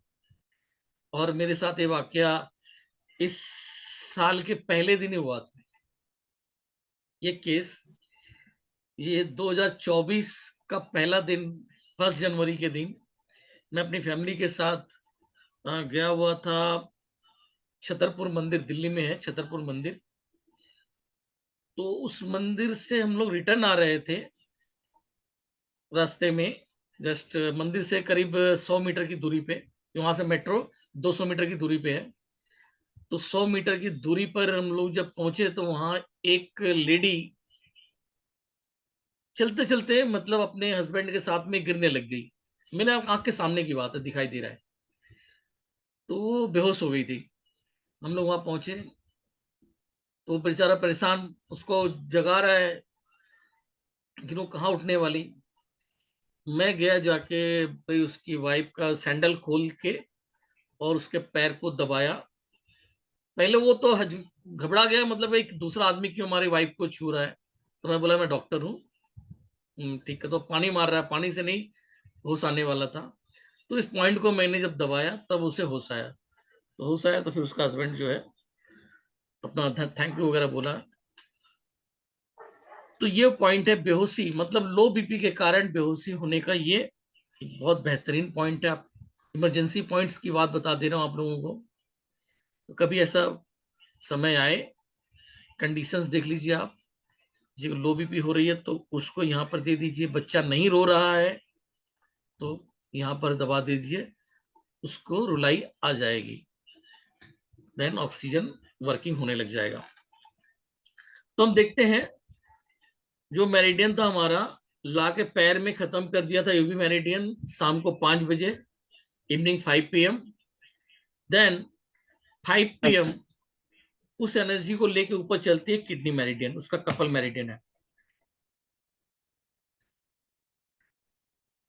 और मेरे साथ ये वाकया इस साल के पहले दिन ही हुआ था। ये केस, ये 2024 का पहला दिन, 1 जनवरी के दिन मैं अपनी फैमिली के साथ गया हुआ था। छतरपुर मंदिर दिल्ली में है, छतरपुर मंदिर। तो उस मंदिर से हम लोग रिटर्न आ रहे थे, रास्ते में जस्ट मंदिर से करीब 100 मीटर की दूरी पे, वहां से मेट्रो 200 मीटर की दूरी पे है। तो 100 मीटर की दूरी पर हम लोग जब पहुंचे तो वहां एक लेडी चलते चलते मतलब अपने हस्बैंड के साथ में गिरने लग गई। मेरे आंख के सामने की बात है, दिखाई दे रहा है। तो वो बेहोश हो गई थी। हम लोग वहां पहुंचे तो बेचारा परेशान, उसको जगा रहा है कि वो कहाँ उठने वाली। मैं गया जाके भाई उसकी वाइफ का सैंडल खोल के और उसके पैर को दबाया। पहले वो तो घबरा गया, मतलब एक दूसरा आदमी क्यों हमारी वाइफ को छू रहा है। तो मैं बोला मैं डॉक्टर हूँ। ठीक है। तो पानी मार रहा है, पानी से नहीं होश आने वाला था। तो इस पॉइंट को मैंने जब दबाया तब उसे होश आया। तो होश आया तो फिर उसका हस्बैंड जो है अपना थैंक यू वगैरह बोला। तो ये पॉइंट है बेहोशी, मतलब लो बीपी के कारण बेहोशी होने का। ये बहुत बेहतरीन पॉइंट है। आप इमरजेंसी पॉइंट्स की बात बता दे रहा हूँ आप लोगों को। तो कभी ऐसा समय आए, कंडीशंस देख लीजिए आप, जो लो बीपी हो रही है तो उसको यहाँ पर दे दीजिए। बच्चा नहीं रो रहा है तो यहाँ पर दबा दीजिए, उसको रुलाई आ जाएगी, देन ऑक्सीजन वर्किंग होने लग जाएगा। तो हम देखते हैं, जो मेरिडियन था हमारा, ला के पैर में खत्म कर दिया था यूवी मेरिडियन शाम को 5 बजे, इवनिंग 5 PM। देन 5 PM उस एनर्जी को लेके ऊपर चलती है किडनी मेरिडियन, उसका कपल मेरिडियन है।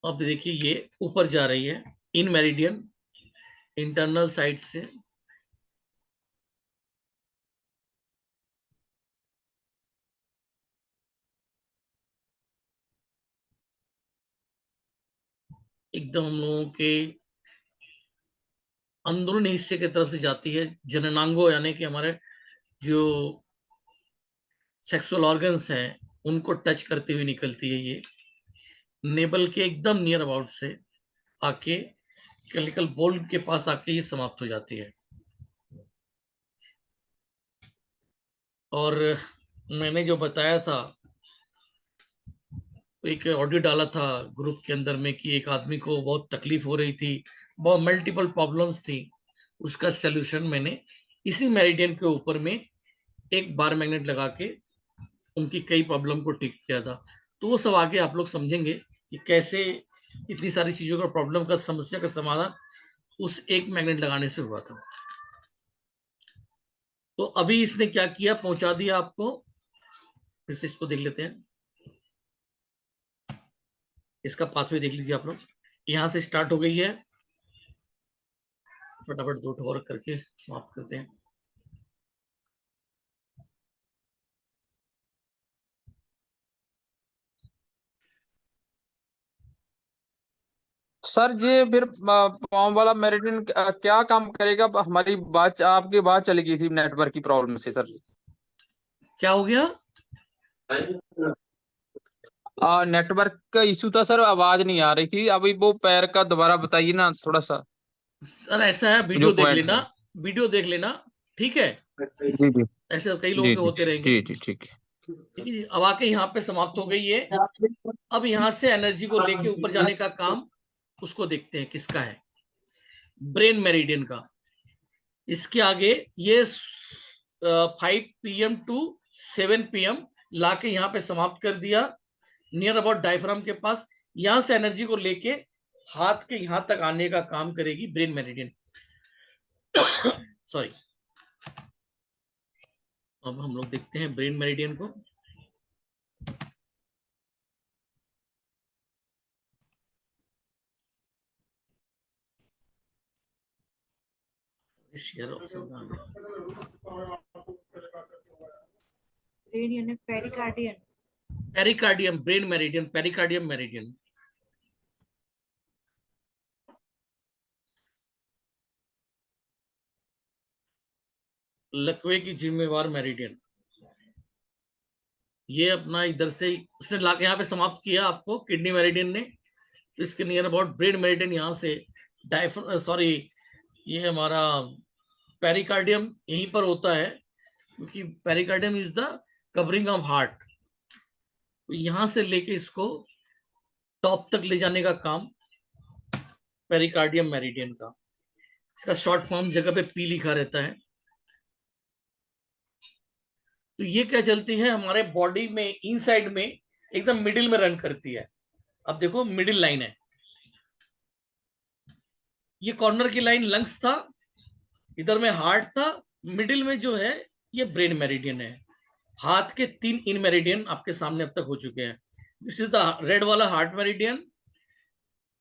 अब देखिए ये ऊपर जा रही है इन मेरिडियन, इंटरनल साइड से। एकदम हम लोगों के अंदरूनी हिस्से की तरफ से जाती है, जननांगो यानी कि हमारे जो सेक्सुअल ऑर्गन्स हैं उनको टच करती हुई निकलती है। ये नेबल के एकदम नियर अबाउट से आके कैलिकल बोल के पास आके ये समाप्त हो जाती है। और मैंने जो बताया था, एक ऑडियो डाला था ग्रुप के अंदर में कि एक आदमी को बहुत तकलीफ हो रही थी, बहुत मल्टीपल प्रॉब्लम्स थी। उसका सलूशन मैंने इसी मेरिडियन के ऊपर में एक बार मैग्नेट लगा के उनकी कई प्रॉब्लम को ठीक किया था। तो वो सब आगे आप लोग समझेंगे कि कैसे इतनी सारी चीजों का प्रॉब्लम का समस्या का समाधान उस एक मैग्नेट लगाने से हुआ था। तो अभी इसने क्या किया, पहुंचा दिया आपको। फिर से इसको देख लेते हैं, इसका पाथवे देख लीजिए आप लोग। यहां से स्टार्ट हो गई है, फटाफट 2 और करके समाप्त करते हैं। सर ये फिर पाँव वाला मेरिडियन क्या काम करेगा? हमारी बात, आपकी बात चली गई थी नेटवर्क की प्रॉब्लम से सर। क्या हो गया? नेटवर्क का इशू था सर, आवाज नहीं आ रही थी। अभी वो पैर का दोबारा बताइए ना थोड़ा सा, सर ऐसा है, जो वीडियो देख पॉइंट लेना, है। वीडियो देख लेना, ठीक है? जी जी ऐसे कई लोगों जी के जी होते रहेंगे। जी जी ठीक है। ठीक है जी, अब आके यहाँ पे समाप्त हो गई ये। अब यहाँ से एनर्जी को लेके ऊपर जाने का काम उसको देखते हैं किसका है, ब्रेन मेरिडियन का। इसके आगे ये 5 PM टू 7 PM लाके यहाँ पे समाप्त कर दिया, नियर अबाउट डायफ्राम के पास। यहां से एनर्जी को लेके हाथ के यहां तक आने का काम करेगी ब्रेन मेरिडियन। सॉरी। अब हम लोग देखते हैं ब्रेन मेरिडियन को। शेयर ऑप्शन ब्रेन यानी pericardian, pericardium, brain meridian, pericardium meridian. लकवे की जिम्मेवार मेरिडियन। ये अपना इधर से उसने लाके यहाँ पे समाप्त किया आपको किडनी मेरिडियन ने। तो इसके नियर अबाउट ब्रेन मेरिडियन यहाँ से सॉरी, ये हमारा पेरिकार्डियम यहीं पर होता है, क्योंकि pericardium is the covering of heart. तो यहां से लेके इसको टॉप तक ले जाने का काम पेरिकार्डियम मेरिडियन का। इसका शॉर्ट फॉर्म जगह पे पी लिखा रहता है। तो ये क्या चलती है हमारे बॉडी में, इनसाइड में एकदम मिडिल में रन करती है। अब देखो मिडिल लाइन है, ये कॉर्नर की लाइन लंग्स था, इधर में हार्ट था, मिडिल में जो है ये ब्रेन मेरिडियन है। हाथ के 3 इन मेरिडियन आपके सामने अब तक हो चुके हैं। दिस इज द रेड वाला हार्ट मेरिडियन।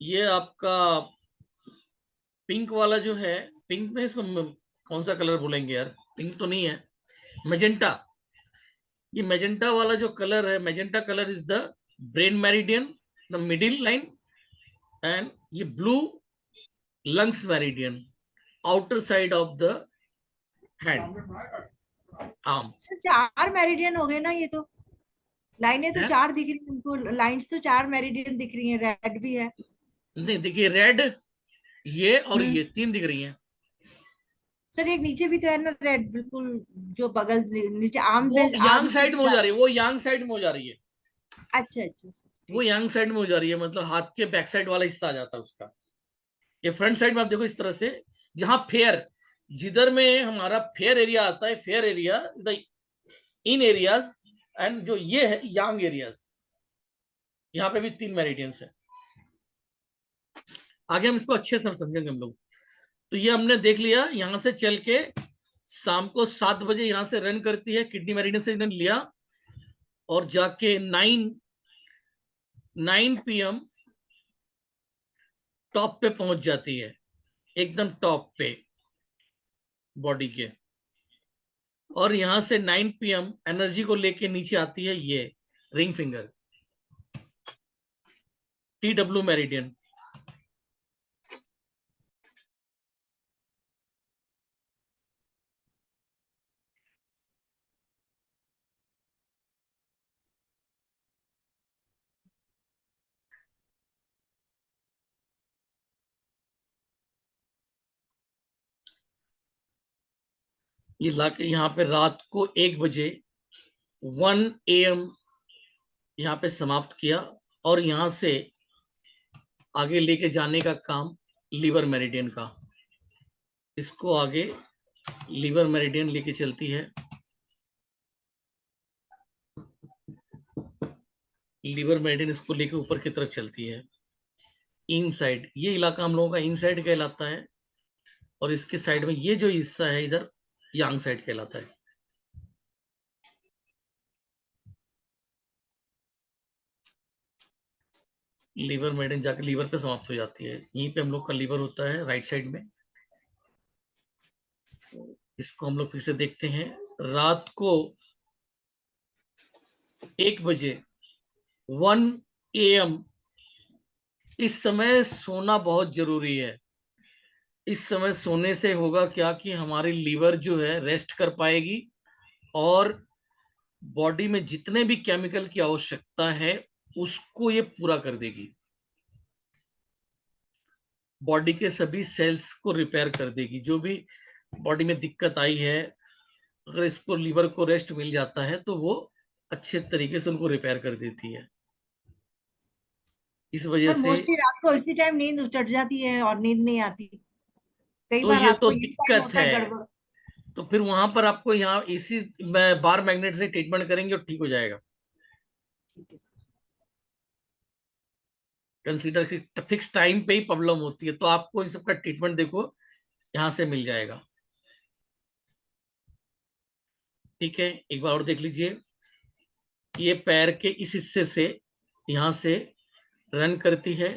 ये आपका पिंक वाला जो है, पिंक में इसको कौन सा कलर बोलेंगे यार, पिंक तो नहीं है, मैजेंटा। ये मैजेंटा वाला जो कलर है, magenta colour is the brain meridian, the middle line. And ये blue lungs meridian, outer side of the hand, arm. Sir 4 meridian हो गए ना ये तो, लाइनें तो है? 4 दिख रही हैं हमको, लाइंस तो 4 मेरिडियन दिख रही हैं, रेड भी है। नहीं देखिए, रेड ये और ये 3 दिख रही हैं। सर एक नीचे भी तो है ना रेड, बिल्कुल जो बगल नीचे आर्म वो पे, यांग आर्म साइड में हो जा रही है, वो यांग साइड में हो जा रही है। अच्छा अच्छा वो यांग साइड में हो जा रही है, मतलब हाथ के बैक साइड वाला हिस्सा आ जाता है उसका। ये फ्रंट साइड में आप देखो इस तरह से, जहां फेयर, जिधर में हमारा फेयर एरिया आता है, fair area the in areas, and जो ये है यांग एरियाज, यहाँ पे भी 3 मेरिडियंस है। आगे हम इसको अच्छे से समझेंगे हम लोग। तो ये हमने देख लिया, यहां से चल के शाम को 7 बजे यहां से रन करती है, किडनी मेरिडियन से लिया और जाके 9 PM टॉप पे पहुंच जाती है, एकदम टॉप पे बॉडी के। और यहां से 9 PM एनर्जी को लेके नीचे आती है ये रिंग फिंगर, TW मेरिडियन। ये लाके यहाँ पे रात को 1 बजे 1 AM यहाँ पे समाप्त किया, और यहां से आगे लेके जाने का काम लीवर मेरिडियन का। इसको आगे लीवर मेरिडियन लेके चलती है, लीवर मेरिडियन इसको लेके ऊपर की तरफ चलती है। इन साइड, ये इलाका हम लोगों का इन साइड कहलाता है, और इसके साइड में ये जो हिस्सा है इधर यांग साइड कहलाता है। लीवर मेरिडियन जाकर लीवर पे समाप्त हो जाती है, यहीं पे हम लोग का लीवर होता है राइट साइड में। इसको हम लोग फिर से देखते हैं। रात को 1 बजे 1 AM, इस समय सोना बहुत जरूरी है। इस समय सोने से होगा क्या कि हमारी लीवर जो है रेस्ट कर पाएगी, और बॉडी में जितने भी केमिकल की आवश्यकता है उसको ये पूरा कर देगी। बॉडी के सभी सेल्स को रिपेयर कर देगी। जो भी बॉडी में दिक्कत आई है, अगर इसको लीवर को रेस्ट मिल जाता है तो वो अच्छे तरीके से उनको रिपेयर कर देती है। इस वजह सर से मोस्टली रात को इसी टाइम नींद चढ़ जाती है और नींद नहीं आती। कई तो बार ये तो आपको ये टाइम दिक्कत होता है है। गड़बड़। तो फिर वहां पर आपको यहाँ इसी बार मैग्नेट से ट्रीटमेंट करेंगे और ठीक हो जाएगा। ठीक है सर। कंसीडर कि फिक्स टाइम पे ही प्रॉब्लम होती है, तो आपको इन सबका ट्रीटमेंट देखो यहाँ से मिल जाएगा। ठीक है, एक बार और देख लीजिए। ये पैर के इस हिस्से से यहाँ से रन करती है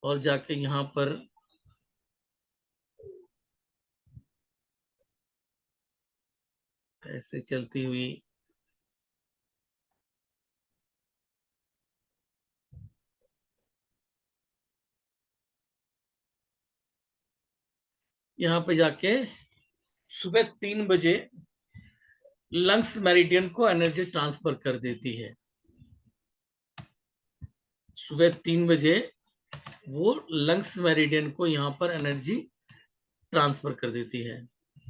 और जाके यहाँ पर ऐसे चलती हुई यहाँ पे जाके सुबह 3 बजे लंग्स मेरिडियन को एनर्जी ट्रांसफर कर देती है। सुबह 3 बजे वो लंग्स मेरिडियन को यहाँ पर एनर्जी ट्रांसफर कर देती है।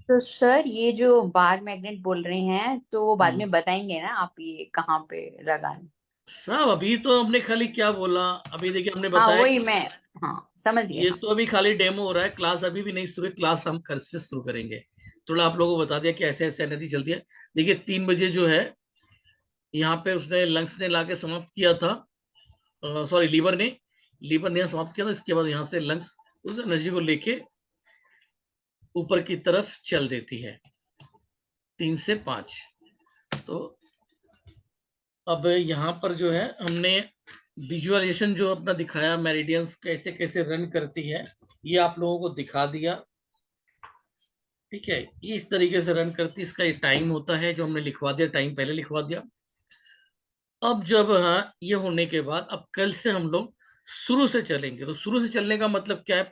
तो सर ये जो बार मैग्नेट बोल रहे हैं तो वो बाद में बताएंगे ना आप, ये कहाँ पे लगाएं? सब अभी तो हमने खाली क्या बोला, अभी देखिए हमने हाँ बताया वही मैं, हाँ समझ ये गया। तो अभी खाली डेमो हो रहा है, क्लास अभी भी नहीं शुरू। क्लास हम कल से शुरू करेंगे। थोड़ा आप लोगों को बता दिया कि ऐसे ऐसे एनर्जी चलती है। देखिए 3 बजे जो है यहाँ पे उसने लंग्स ने लाके समाप्त किया था, सॉरी लीवर ने समाप्त किया था। इसके बाद यहाँ से लंग्स उस एनर्जी को लेके ऊपर की तरफ चल देती है 3 से 5। तो अब यहाँ पर जो है हमने विजुअलाइजेशन जो अपना दिखाया, मेरिडियंस कैसे कैसे रन करती है, ये आप लोगों को दिखा दिया। ठीक है, ये इस तरीके से रन करती है। इसका ये टाइम होता है जो हमने लिखवा दिया, टाइम पहले लिखवा दिया। अब जब हाँ ये होने के बाद अब कल से हम लोग शुरू से चलेंगे। तो शुरू से चलने का मतलब क्या है,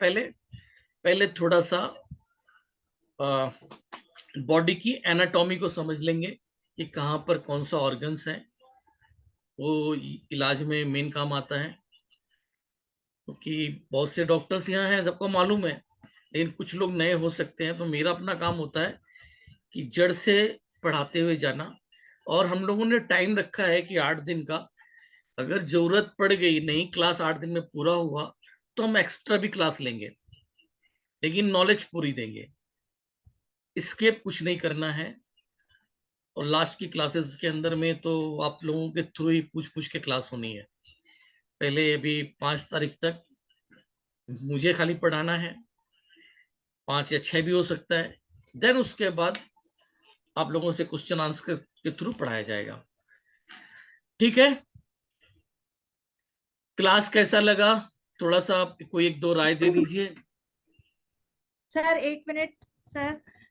पहले थोड़ा सा बॉडी की एनाटॉमी को समझ लेंगे कि कहाँ पर कौन सा ऑर्गन्स है, वो इलाज में मेन काम आता है। क्योंकि बहुत से डॉक्टर्स यहाँ हैं, सबको मालूम है, लेकिन कुछ लोग नए हो सकते हैं। तो मेरा अपना काम होता है कि जड़ से पढ़ाते हुए जाना। और हम लोगों ने टाइम रखा है कि 8 दिन का, अगर जरूरत पड़ गई, नहीं क्लास 8 दिन में पूरा हुआ तो हम एक्स्ट्रा भी क्लास लेंगे, लेकिन नॉलेज पूरी देंगे। इसके कुछ नहीं करना है। और लास्ट की क्लासेस के अंदर में तो आप लोगों के थ्रू ही पूछ के क्लास होनी है। पहले अभी 5 तारीख तक मुझे खाली पढ़ाना है, 5 या 6 भी हो सकता है। देन उसके बाद आप लोगों से क्वेश्चन आंसर के थ्रू पढ़ाया जाएगा। ठीक है, क्लास कैसा लगा, थोड़ा सा कोई 1-2 राय दे दीजिए। सर 1 मिनट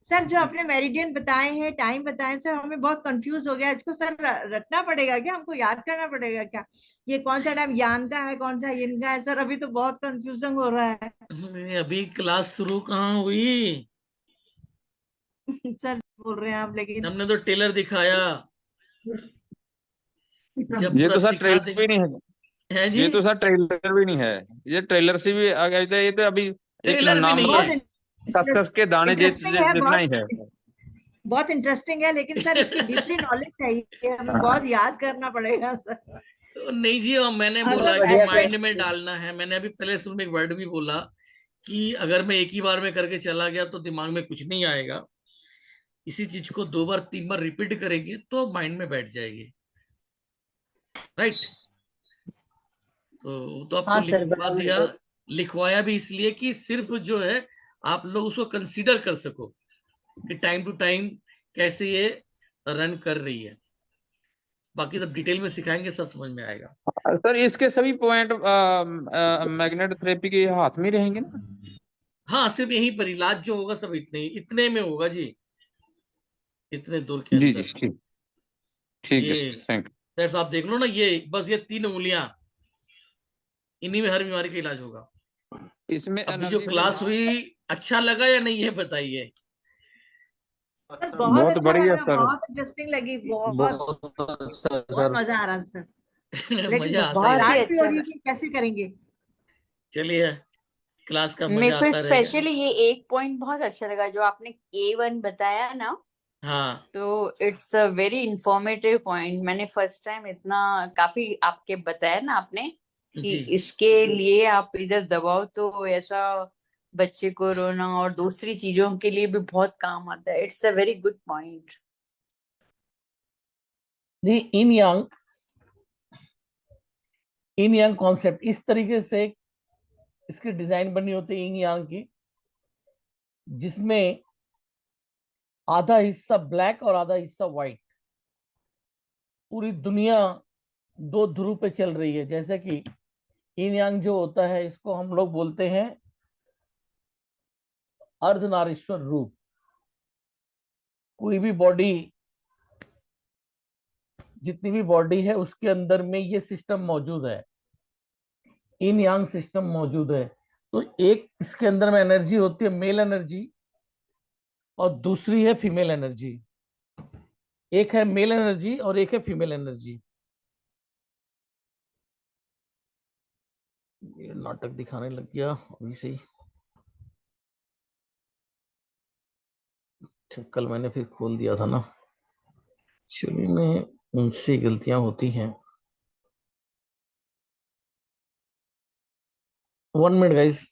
सर जो आपने मेरिडियन बताए हैं, टाइम बताए सर, हमें बहुत कंफ्यूज हो गया। इसको सर रटना पड़ेगा क्या, हमको याद करना पड़ेगा क्या? ये कौन सा टाइम यान का है, कौन सा यिन का है? सर अभी तो बहुत कंफ्यूजन हो रहा है। अभी क्लास शुरू कहाँ हुई? सर बोल रहे हैं आप, लेकिन हमने तो टेलर दिखाया। जब ये पूरा तो सर सिखा ट्रेलर दे भी नहीं है, है जी, ये तो सर ट्रेलर भी नहीं है, ये ट्रेलर से भी आ गया। ये तो अभी एक ट्रेलर भी नाम नहीं का है। खसखस के दाने इंटरेस्टिंग है, जितना ही है। बहुत इंटरेस्टिंग है, लेकिन सर इसकी डीपली नॉलेज चाहिए, हमें बहुत याद करना पड़ेगा सर। तो नहीं जी, और मैंने हाँ, बोला सर, कि ऐसे- माइंड में डालना है। मैंने अभी पहले शुरू में एक वर्ड भी बोला कि अगर मैं एक ही बार में करके चला गया तो दिमाग में कुछ नहीं आएगा। इसी चीज को 2 बार 3 बार रिपीट करेंगे तो माइंड में बैठ जाएगी। राइट, तो आपको हाँ सर, लिखवा बराबर दिया, है। लिखवाया भी इसलिए कि सिर्फ जो है आप लोग उसको कंसीडर कर सको कि टाइम टू टाइम कैसे ये रन कर रही है। बाकी सब डिटेल में सिखाएंगे, सब समझ में आएगा। सर इसके सभी पॉइंट मैग्नेट थेरेपी के हाथ में रहेंगे ना? हाँ, सिर्फ यहीं पर इलाज जो होगा सब इतने में होगा जी, इतने दूर के जी अंदर। जी, ठीक ठीक है, ये थैंक यू। दैट्स, आप देख लो ना, ये बस ये 3 उंगलियां, इन्हीं में हर बीमारी का इलाज होगा। इसमें अभी जो एनर्जी क्लास हुई अच्छा लगा या नहीं, ये बताइए। सर बहुत बहुत अच्छा बढ़िया लगा, सर। बहुत इंटरेस्टिंग लगी, बहुत बहुत अच्छा बहुत सर। मजा आ रहा है सर। लेकिन मजा आता ही बहुत ही रहेगा। स्टार्ट भी हो अच्छा रही है लगा। कि कैसे करेंगे। चलिए, क्लास का मेरे मजा को आता रहेगा। स्पेशली ये एक पॉइंट बहुत अच्छा लगा जो आपने A1 बताया ना, हाँ तो it's a very informative point. मैंने फर्स्ट टाइम इतना काफी आपके बताया ना आपने कि जी। इसके लिए आप इधर दबाओ तो ऐसा बच्चे को रोना और दूसरी चीजों के लिए भी बहुत काम आता है। It's a very good point. नहीं, इन यांग कॉन्सेप्ट इस तरीके से इसकी डिजाइन बनी होती है इन यांग की, जिसमें आधा हिस्सा ब्लैक और आधा हिस्सा व्हाइट। पूरी दुनिया दो ध्रुव पे चल रही है। जैसे कि इन यांग जो होता है, इसको हम लोग बोलते हैं अर्धनारीश्वर रूप। कोई भी बॉडी, जितनी भी बॉडी है उसके अंदर में ये सिस्टम मौजूद है, इन यांग सिस्टम मौजूद है। तो एक इसके अंदर में एनर्जी होती है मेल एनर्जी, और दूसरी है फीमेल एनर्जी। एक है मेल एनर्जी और एक है फीमेल एनर्जी। ये नाटक दिखाने लग गया अभी से ही। अच्छा, कल मैंने फिर खोल दिया था ना, चलिए, में उनसे गलतियां होती हैं। 1 मिनट गाइस।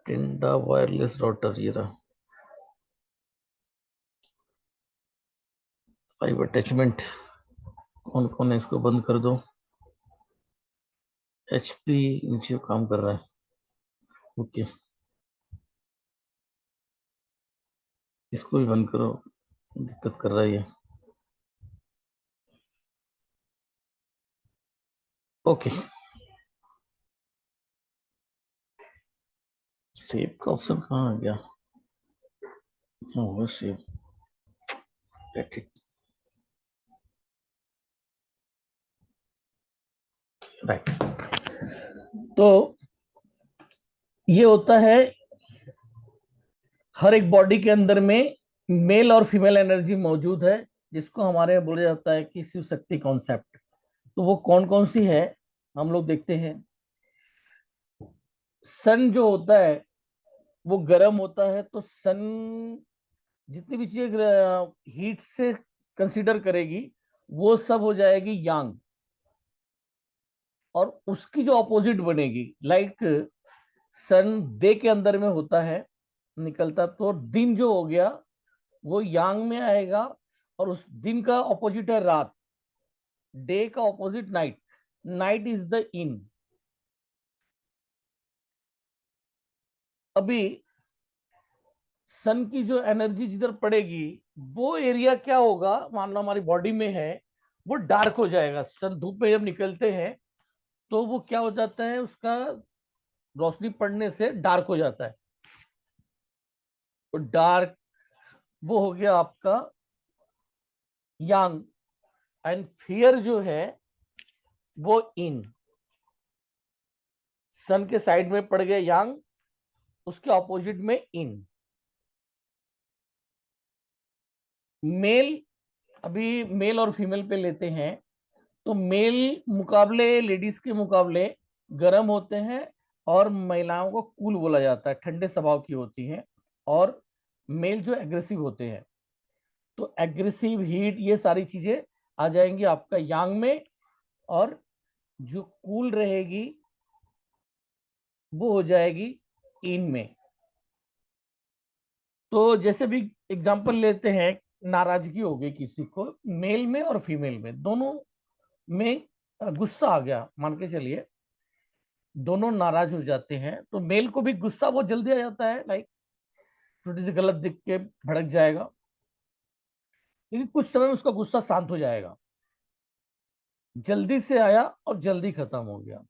टिंडा वायरलेस राउटर, ये रहा। 5 अटैचमेंट कौन कौन है, इसको बंद कर दो। HP नीचे काम कर रहा है। ओके, इसको भी बंद करो, दिक्कत कर रहा है ये। ओके, सेव का ऑप्शन कहाँ आ गया? वो सेव, गेट इट, राइट। तो ये होता है हर एक बॉडी के अंदर में मेल और फीमेल एनर्जी मौजूद है, जिसको हमारे यहाँ बोला जाता है कि शिव शक्ति कॉन्सेप्ट। तो वो कौन कौन सी है हम लोग देखते हैं। सन जो होता है वो गर्म होता है, तो सन जितनी भी चीजें हीट से कंसीडर करेगी वो सब हो जाएगी यांग, और उसकी जो अपोजिट बनेगी, लाइक सन डे के अंदर में होता है निकलता, तो दिन जो हो गया वो यांग में आएगा, और उस दिन का ऑपोजिट है रात, डे का opposite night, night is the in. अभी सन की जो एनर्जी जिधर पड़ेगी वो एरिया क्या होगा, मान लो हमारी बॉडी में है, वो डार्क हो जाएगा। सन धूप में जब निकलते हैं तो वो क्या हो जाता है, उसका रोशनी पड़ने से डार्क हो जाता है। तो डार्क वो हो गया आपका यांग, एंड फियर जो है वो इन। सन के साइड में पड़ गया यांग, उसके ऑपोजिट में इन। मेल, अभी मेल और फीमेल पे लेते हैं, तो मेल मुकाबले लेडीज के मुकाबले गर्म होते हैं, और महिलाओं को कूल बोला जाता है, ठंडे स्वभाव की होती हैं। और मेल जो एग्रेसिव होते हैं, तो एग्रेसिव, हीट, ये सारी चीजें आ जाएंगी आपका यांग में, और जो कूल रहेगी वो हो जाएगी इन में। तो जैसे भी एग्जांपल लेते हैं, नाराजगी हो गई किसी को, मेल में और फीमेल में, दोनों में गुस्सा आ गया, मान के चलिए दोनों नाराज हो जाते हैं, तो मेल को भी गुस्सा बहुत जल्दी आ जाता है, लाइक छोटी सी गलत दिख के भड़क जाएगा, लेकिन कुछ समय में उसका गुस्सा शांत हो जाएगा। जल्दी से आया और जल्दी खत्म हो गया।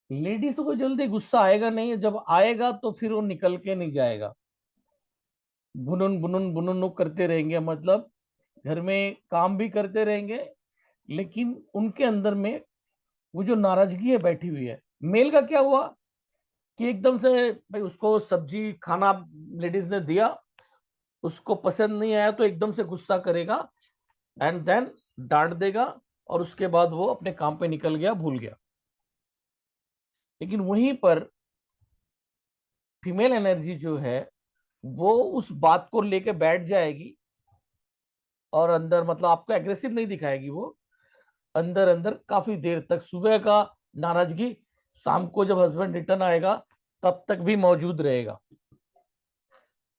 लेडीज को जल्दी गुस्सा आएगा नहीं, जब आएगा तो फिर वो निकल के नहीं जाएगा, बुनुन बुनुन बुनुन करते रहेंगे, मतलब घर में काम भी करते रहेंगे, लेकिन उनके अंदर में वो जो नाराजगी है बैठी हुई है। मेल का क्या हुआ कि एकदम से भाई उसको सब्जी खाना लेडीज ने दिया, उसको पसंद नहीं आया तो एकदम से गुस्सा करेगा एंड देन डांट देगा और उसके बाद वो अपने काम पे निकल गया, भूल गया। लेकिन वहीं पर फीमेल एनर्जी जो है वो उस बात को लेके बैठ जाएगी और अंदर मतलब आपको एग्रेसिव नहीं दिखाएगी, वो अंदर अंदर काफी देर तक, सुबह का नाराजगी शाम को जब हस्बैंड रिटर्न आएगा तब तक भी मौजूद रहेगा।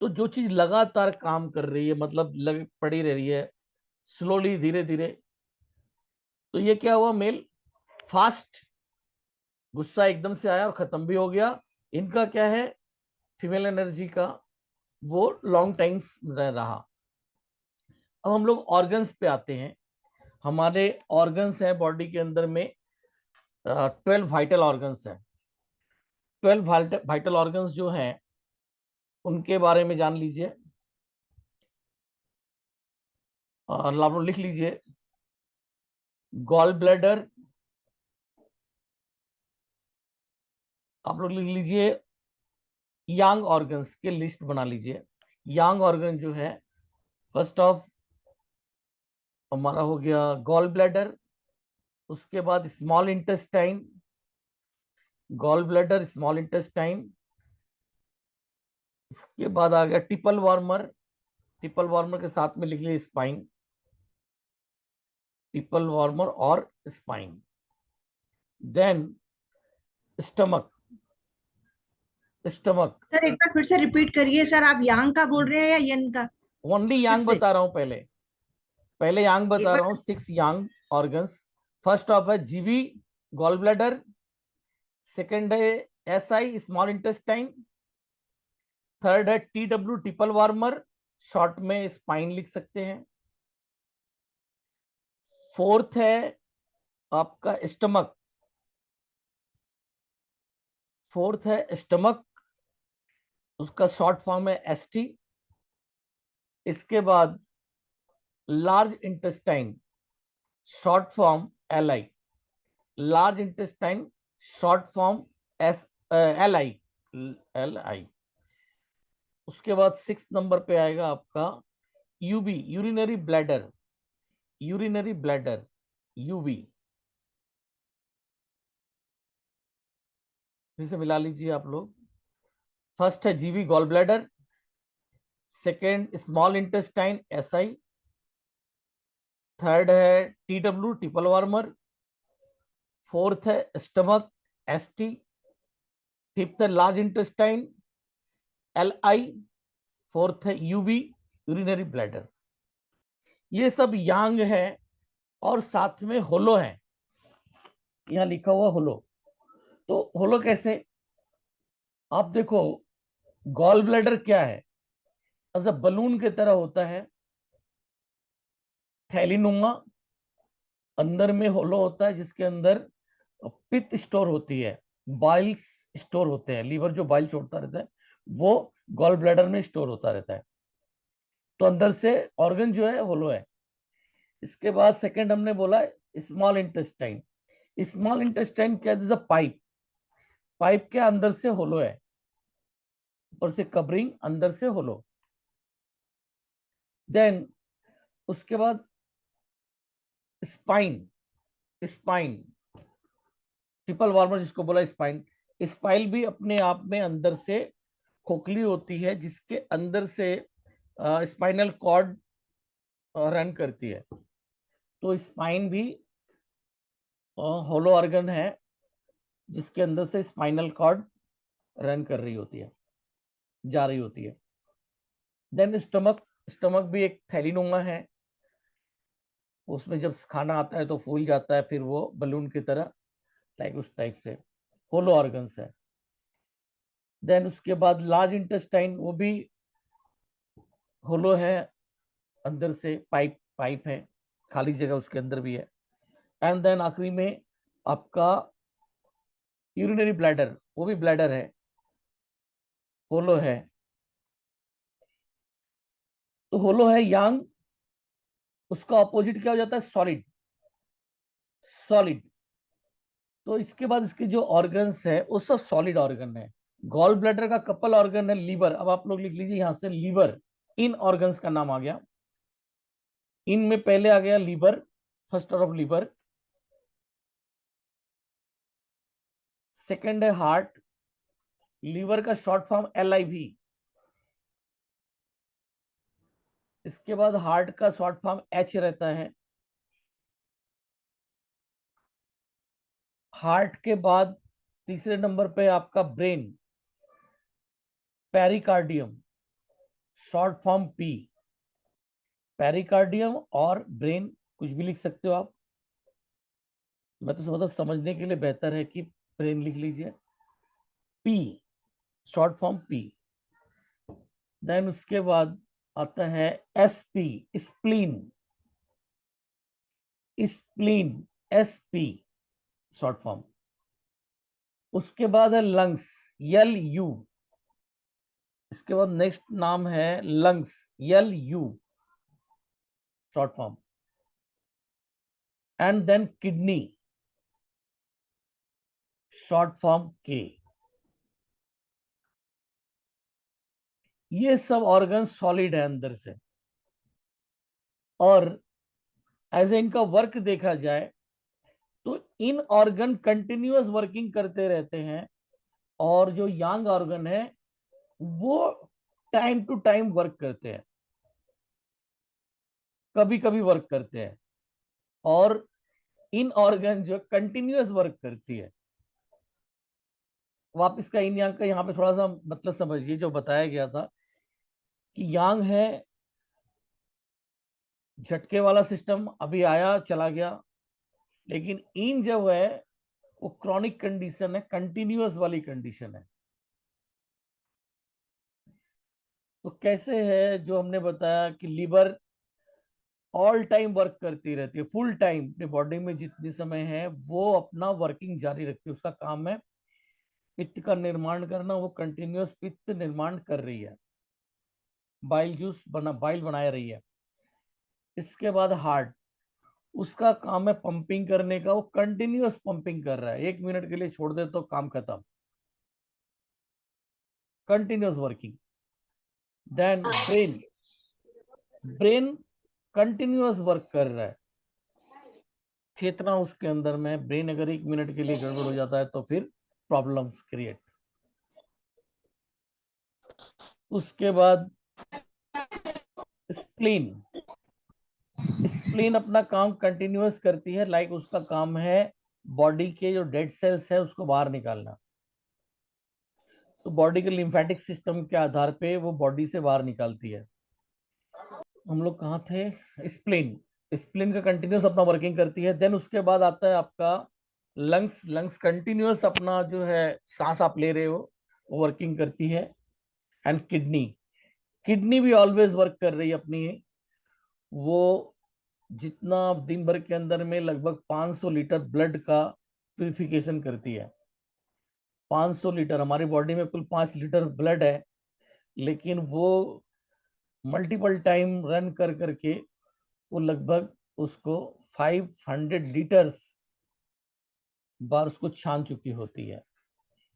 तो जो चीज लगातार काम कर रही है, मतलब पड़ी रह रही है स्लोली, धीरे धीरे, तो ये क्या हुआ, मेल फास्ट, गुस्सा एकदम से आया और खत्म भी हो गया। इनका क्या है, फीमेल एनर्जी का वो लॉन्ग टाइम्स रहा। अब हम लोग ऑर्गन्स पे आते हैं। हमारे ऑर्गन्स हैं बॉडी के अंदर में 12 वाइटल ऑर्गन्स हैं। 12 वाइटल ऑर्गन्स जो हैं उनके बारे में जान लीजिए और आप लोग लिख लीजिए। गॉल ब्लैडर, आप लोग लिख लीजिए। यांग ऑर्गन्स के लिस्ट बना लीजिए। यांग ऑर्गन जो है, फर्स्ट ऑफ हमारा हो गया गॉल ब्लैडर, उसके बाद small intestine, gall bladder, small intestine, इसके बाद आ गया टिपल वार्मर। टिपल वार्मर के साथ में लिख लिया स्पाइन, टिपल वार्मर और spine. Then stomach. Stomach sir एक बार फिर से रिपीट करिए सर, आप यांग का बोल रहे हैं या यन का? ओनली यांग बता रहा हूं, पहले यांग बता रहा हूं। 6 यांग ऑर्गन्स। फर्स्ट ऑफ है जीबी गॉल ब्लैडर, सेकंड है एसआई स्मॉल इंटेस्टाइन, थर्ड है टीडब्ल्यू टिपल वार्मर, शॉर्ट में स्पाइन लिख सकते हैं। फोर्थ है आपका स्टमक, फोर्थ है स्टमक, उसका शॉर्ट फॉर्म है एसटी। इसके बाद large intestine, short form LI, large intestine short form S LI, LI. उसके बाद 6 नंबर पे आएगा आपका UB, urinary bladder, urinary bladder, UB. फिर से मिला लीजिए आप लोग। फर्स्ट है GB gall bladder, second small intestine SI, third है टीडब्ल्यू टिपल वार्मर, फोर्थ है स्टमक एसटी, फिफ्थ है लार्ज इंटेस्टाइन एलआई, फोर्थ है यूबी यूरिनरी ब्लैडर। ये सब यांग है और साथ में होलो है, यहां लिखा हुआ होलो। तो होलो कैसे, आप देखो गॉल ब्लैडर क्या है, ऐसा बलून की तरह होता है, थैलीनुमा, अंदर में होलो होता है जिसके अंदर पित्त स्टोर होती है, बाइल्स स्टोर होते हैं, लीवर जो बाइल छोड़ता रहता है वो गॉल ब्लैडर में स्टोर होता रहता है। तो अंदर से ऑर्गन जो है होलो है। इसके बाद सेकंड हमने बोला स्मॉल इंटेस्टाइन। स्मॉल इंटेस्टाइन क्या है, पाइप, पाइप के अंदर से होलो है, ऊपर से कवरिंग, अंदर से होलो। देन उसके बाद स्पाइन, स्पाइन ट्रिपल वार्मर जिसको बोला स्पाइन। स्पाइन भी अपने आप में अंदर से खोखली होती है जिसके अंदर से स्पाइनल कॉर्ड रन करती है। तो स्पाइन भी होलो ऑर्गन है जिसके अंदर से स्पाइनल कॉर्ड रन कर रही होती है, जा रही होती है। देन स्टमक, स्टमक भी एक थैलीनुमा है, उसमें जब खाना आता है तो फूल जाता है, फिर वो बलून की तरह, लाइक उस टाइप से होलो ऑर्गन्स है। देन उसके बाद लार्ज इंटेस्टाइन, वो भी होलो है, अंदर से पाइप, पाइप है, खाली जगह उसके अंदर भी है। एंड देन आखिरी में आपका यूरिनरी ब्लैडर, वो भी ब्लैडर है, होलो है। तो होलो है यांग, उसका ऑपोजिट क्या हो जाता है, सॉलिड, सॉलिड। तो इसके बाद इसके जो ऑर्गन्स है वो सब सॉलिड ऑर्गन है। गॉल ब्लैडर का कपल ऑर्गन है लीवर। अब आप लोग लिख लीजिए यहां से लीवर, इन ऑर्गन्स का नाम आ गया। इनमें पहले आ गया liver, first of liver, second है हार्ट। लीवर का शॉर्ट फॉर्म LIV। इसके बाद हार्ट का शॉर्ट फॉर्म H रहता है। हार्ट के बाद तीसरे नंबर पे आपका brain, pericardium, short form P। Pericardium और ब्रेन कुछ भी लिख सकते हो आप, मैं तो मतलब समझने के लिए बेहतर है कि ब्रेन लिख लीजिए। P, short form P। Then उसके बाद आता है SP, spleen. Spleen, SP, short form. उसके बाद है लंग्स, LU। इसके बाद नेक्स्ट नाम है lungs, LU, short form. And then kidney, short form K। ये सब ऑर्गन सॉलिड है अंदर से। और एज इनका वर्क देखा जाए तो इन ऑर्गन कंटिन्यूअस वर्किंग करते रहते हैं, और जो यांग ऑर्गन है वो टाइम टू टाइम वर्क करते हैं, कभी कभी वर्क करते हैं। और इन ऑर्गन जो कंटिन्यूअस वर्क करती है। वापिस का इन यांग का यहाँ पे थोड़ा सा मतलब समझिए। जो बताया गया था कि यांग है झटके वाला सिस्टम, अभी आया चला गया, लेकिन इन जो है वो क्रॉनिक कंडीशन है, कंटिन्यूअस वाली कंडीशन है। तो कैसे है, जो हमने बताया कि लीवर ऑल टाइम वर्क करती रहती है, फुल टाइम अपने बॉडी में जितनी समय है वो अपना वर्किंग जारी रखती है। उसका काम है पित्त का निर्माण करना, वो कंटिन्यूअस पित्त निर्माण कर रही है, बाइल जूस बाइल बना रही है। इसके बाद हार्ट, उसका काम है पंपिंग करने का, वो कंटिन्यूअस पंपिंग कर रहा है, 1 मिनट के लिए छोड़ दे तो काम खत्म, continuous working. Then brain, brain continuous work कर रहा है, चेतना उसके अंदर में। ब्रेन अगर 1 मिनट के लिए गड़बड़ हो जाता है तो फिर प्रॉब्लम्स क्रिएट। उसके बाद स्प्लीन, स्प्लीन अपना काम कंटिन्यूअस करती है, लाइक उसका काम है बॉडी के जो डेड सेल्स है उसको बाहर निकालना। तो बॉडी के लिम्फेटिक सिस्टम के आधार पे वो बॉडी से बाहर निकालती है। हम लोग कहाँ थे, स्प्लीन, स्प्लीन का कंटिन्यूअस अपना वर्किंग करती है। देन उसके बाद आता है आपका लंग्स, लंग्स कंटिन्यूअस अपना जो है सांस आप ले रहे हो वो वर्किंग करती है। एंड किडनी, किडनी भी ऑलवेज वर्क कर रही है अपनी। वो जितना दिन भर के अंदर में लगभग 500 लीटर ब्लड का प्यूरिफिकेशन करती है। 500 लीटर, हमारी बॉडी में कुल 5 लीटर ब्लड है, लेकिन वो मल्टीपल टाइम रन कर करके वो लगभग उसको 500 लीटर्स बार उसको छान चुकी होती है।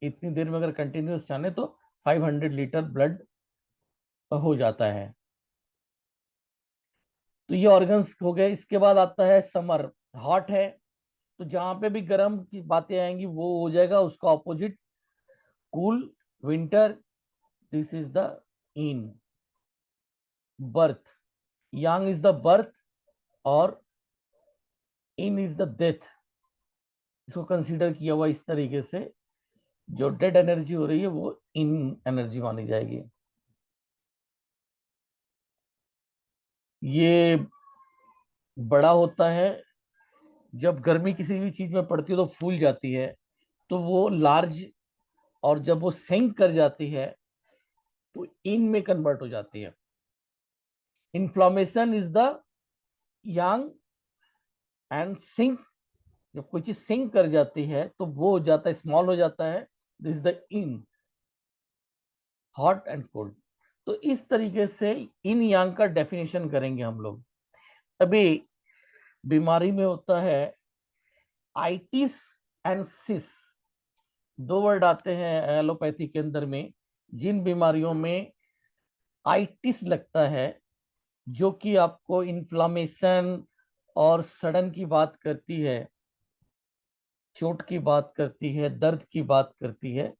इतनी देर में अगर कंटिन्यूस छाने तो 500 लीटर ब्लड हो जाता है। तो ये ऑर्गन्स हो गए। इसके बाद आता है समर, हॉट है, तो जहां पे भी गर्म की बातें आएंगी वो हो जाएगा उसका opposite cool, winter. This is the in birth, Yang is the birth और इन इज द डेथ। इसको कंसीडर किया हुआ इस तरीके से, जो डेड एनर्जी हो रही है वो इन एनर्जी मानी जाएगी। ये बड़ा होता है, जब गर्मी किसी भी चीज में पड़ती है तो फूल जाती है, तो वो लार्ज, और जब वो सिंक कर जाती है तो इन में कन्वर्ट हो जाती है। Inflammation is the yang and sink, जब कोई चीज सिंक कर जाती है तो वो हो जाता है, स्मॉल हो जाता है। This is the in, hot and cold. तो इस तरीके से इन यांग का डेफिनेशन करेंगे हम लोग। अभी बीमारी में होता है आइटिस एंड सिस, दो वर्ड आते हैं एलोपैथी के अंदर में। जिन बीमारियों में आइटिस लगता है, जो कि आपको इन्फ्लामेशन और सड़न की बात करती है, चोट की बात करती है, दर्द की बात करती है,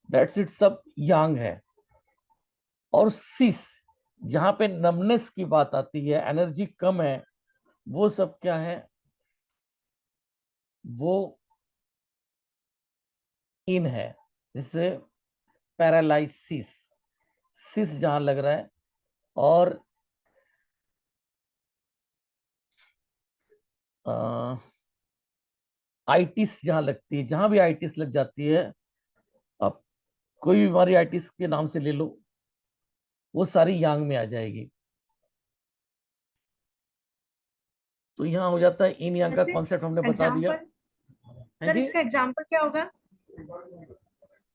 दैट्स इट, सब यांग है। और सिस, जहां पे नमनेस की बात आती है, एनर्जी कम है, वो सब क्या है, वो इन है। जैसे पैरालाइसिस, सिस जहां लग रहा है, और आइटिस जहां लगती है, जहां भी आइटिस लग जाती है, आप कोई भी बीमारी आइटिस के नाम से ले लो, वो सारी यांग में आ जाएगी। तो यहाँ हो जाता है इन यांग का वैसे कॉन्सेप्ट हमने बता दिया। एग्जाम्पल सर, इसका एग्जाम्पल क्या होगा?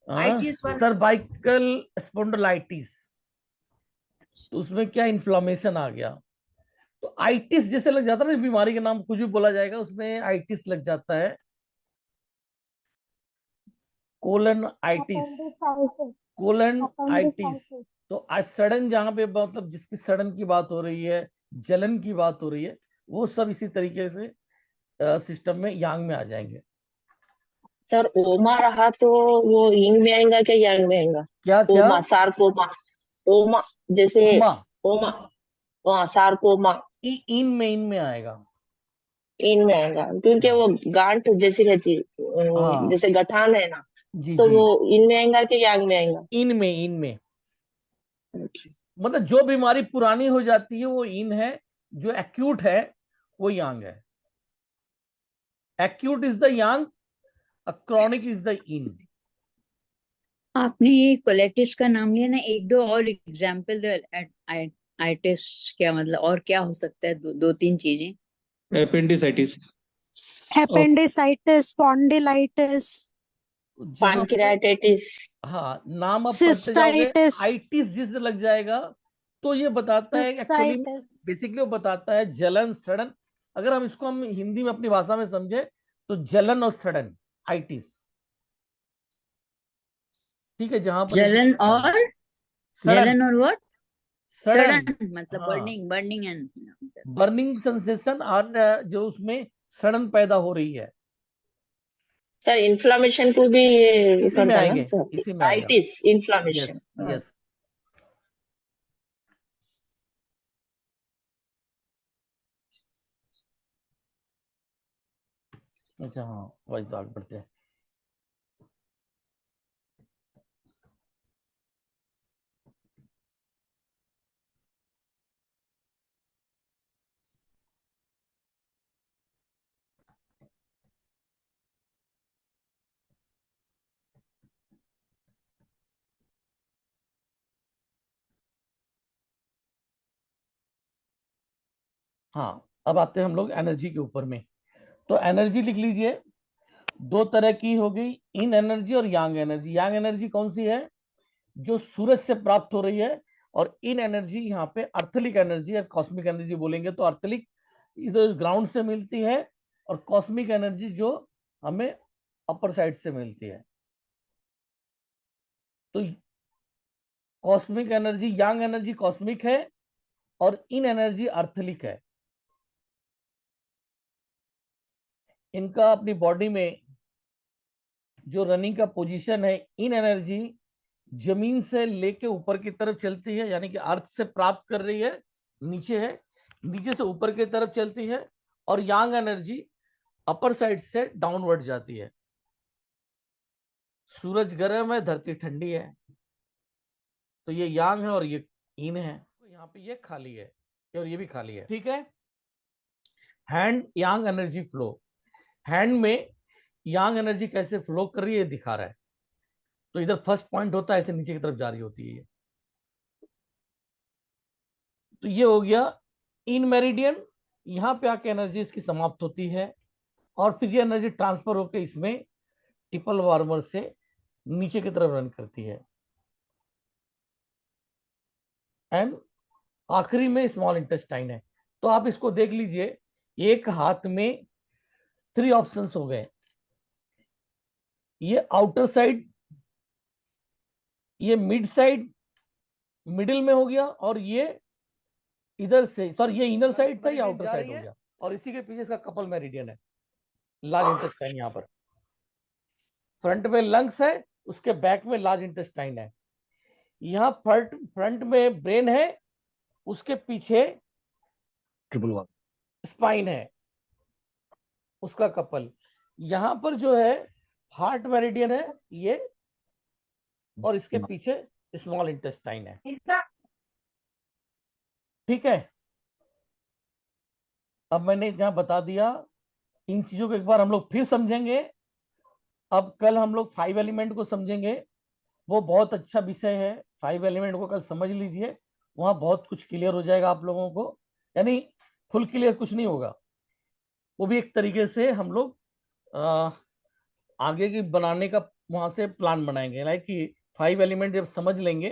आइटिस वाला सर्वाइकल स्पॉन्डिलाइटिस, तो उसमें क्या इन्फ्लामेशन आ गया, तो आइटिस जैसे लग जाता है ना, बीमारी के नाम कुछ भी बोला जाएगा, उसमें आइटिस लग जाता है। कोलन आइटिस, कोलन आइटिस, तो आज सड़न, जहां पे मतलब जिसकी सड़न की बात हो रही है, जलन की बात हो रही है, वो सब इसी तरीके से सिस्टम में यांग में आ जाएंगे। सर ओमा रहा तो वो यिंग में आएगा क्या यांग में आएगा? क्या क्या? ओमा, सार्कोमा, ओमा, जैसे ओमा, ओमा, हाँ सार्कोमा इन में आएगा, इन में आएगा, क्योंकि वो गांठ जैसी रहती है, हाँ जैसे गठान है ना, जी तो जी, वो इन में आएगा कि यांग में आएगा? इन में मतलब जो बीमारी पुरानी हो जाती है वो इन है, जो एक्यूट है वो यांग है। Acute is the Yang, chronic is the in. आपने ये कोलेटिस का नाम लिया ना, एक दो और एग्जाम्पल दो। आइटिस क्या मतलब, और क्या हो सकता है? दो तीन चीजें। एपेंडिसाइटिस, एपेंडिसाइटिस, स्पॉन्डिलाइटिस, पैंक्रियाटाइटिस, हाँ, नाम आप पढ़ते जाओगे, सिस्टाइटिस, आइटिस जिस लग जाएगा तो ये बताता है एक्चुअली, सिस्टाइटिस। बेसिकली वो बताता है जलन सड़न। अगर हम इसको हम हिंदी में अपनी भाषा में समझे तो जलन और सड़न, आइटिस, ठीक है। जहां पर जलन और सड़न, जलन और व्हाट? सड़न सड़न मतलब हाँ, बर्निंग एंड बर्निंग सेंसेशन, और जो उसमें सड़न पैदा हो रही है, सर इन्फ्लामेशन को भी ये इसी में करता है ना आएंगे, सर? इसी में आएगा। Itis, inflammation. Yes yes. अच्छा हाँ, वही तो आगे बढ़ते हैं। हाँ, अब आते हैं हम लोग एनर्जी के ऊपर में। तो एनर्जी लिख लीजिए, दो तरह की हो गई, इन एनर्जी और यांग एनर्जी। यांग एनर्जी कौन सी है? जो सूरज से प्राप्त हो रही है। और इन एनर्जी यहाँ पे अर्थलिक एनर्जी और कॉस्मिक एनर्जी बोलेंगे, तो अर्थलिक ग्राउंड से मिलती है, और कॉस्मिक एनर्जी जो हमें अपर साइड से मिलती है। तो कॉस्मिक एनर्जी, यांग एनर्जी कॉस्मिक है और इन एनर्जी अर्थलिक है। इनका अपनी बॉडी में जो रनिंग का पोजीशन है, इन एनर्जी जमीन से लेके ऊपर की तरफ चलती है, यानी कि अर्थ से प्राप्त कर रही है, नीचे है, नीचे से ऊपर की तरफ चलती है। और यांग एनर्जी अपर साइड से डाउनवर्ड जाती है। सूरज गर्म है, धरती ठंडी है, तो ये यांग है और ये इन है। तो यहाँ पे ये खाली है और ये भी खाली है, ठीक है। हैंड यांग एनर्जी फ्लो, हैंड में यांग एनर्जी कैसे फ्लो कर रही है दिखा रहा है। तो इधर फर्स्ट पॉइंट होता है, ऐसे नीचे की तरफ जा रही होती है। तो ये हो गया इन मेरिडियन, यहां पे आके एनर्जी इसकी समाप्त होती है, और फिर ये एनर्जी ट्रांसफर होकर इसमें टिपल वार्मर से नीचे की तरफ रन करती है। एंड आखिरी में स्मॉल इंटेस्टाइन है। तो आप इसको देख लीजिए, एक हाथ में 3 ऑप्शंस हो गए। ये आउटर साइड, ये मिड साइड मिडिल में हो गया, और ये इधर से, सॉरी ये इनर साइड था, ये आउटर साइड हो गया, और इसी के पीछे इसका कपल मेरिडियन है, लार्ज इंटेस्टाइन यहाँ पर। फ्रंट में लंग्स है, उसके बैक में लार्ज इंटेस्टाइन है। यहाँ फ्रंट में ब्रेन है, उसके पीछे ट्रिपल स्पाइन है, उसका कपल। यहाँ पर जो है हार्ट मेरिडियन है ये, और इसके पीछे स्मॉल इंटेस्टाइन है। ठीक है, अब मैंने जहां बता दिया, इन चीजों को एक बार हम लोग फिर समझेंगे। अब कल हम लोग 5 एलिमेंट को समझेंगे, वो बहुत अच्छा विषय है। 5 एलिमेंट को कल समझ लीजिए, वहां बहुत कुछ क्लियर हो जाएगा आप लोगों को, यानी फुल क्लियर कुछ नहीं होगा, वो भी एक तरीके से हम लोग आगे की बनाने का वहां से प्लान बनाएंगे। लाइक कि 5 एलिमेंट जब समझ लेंगे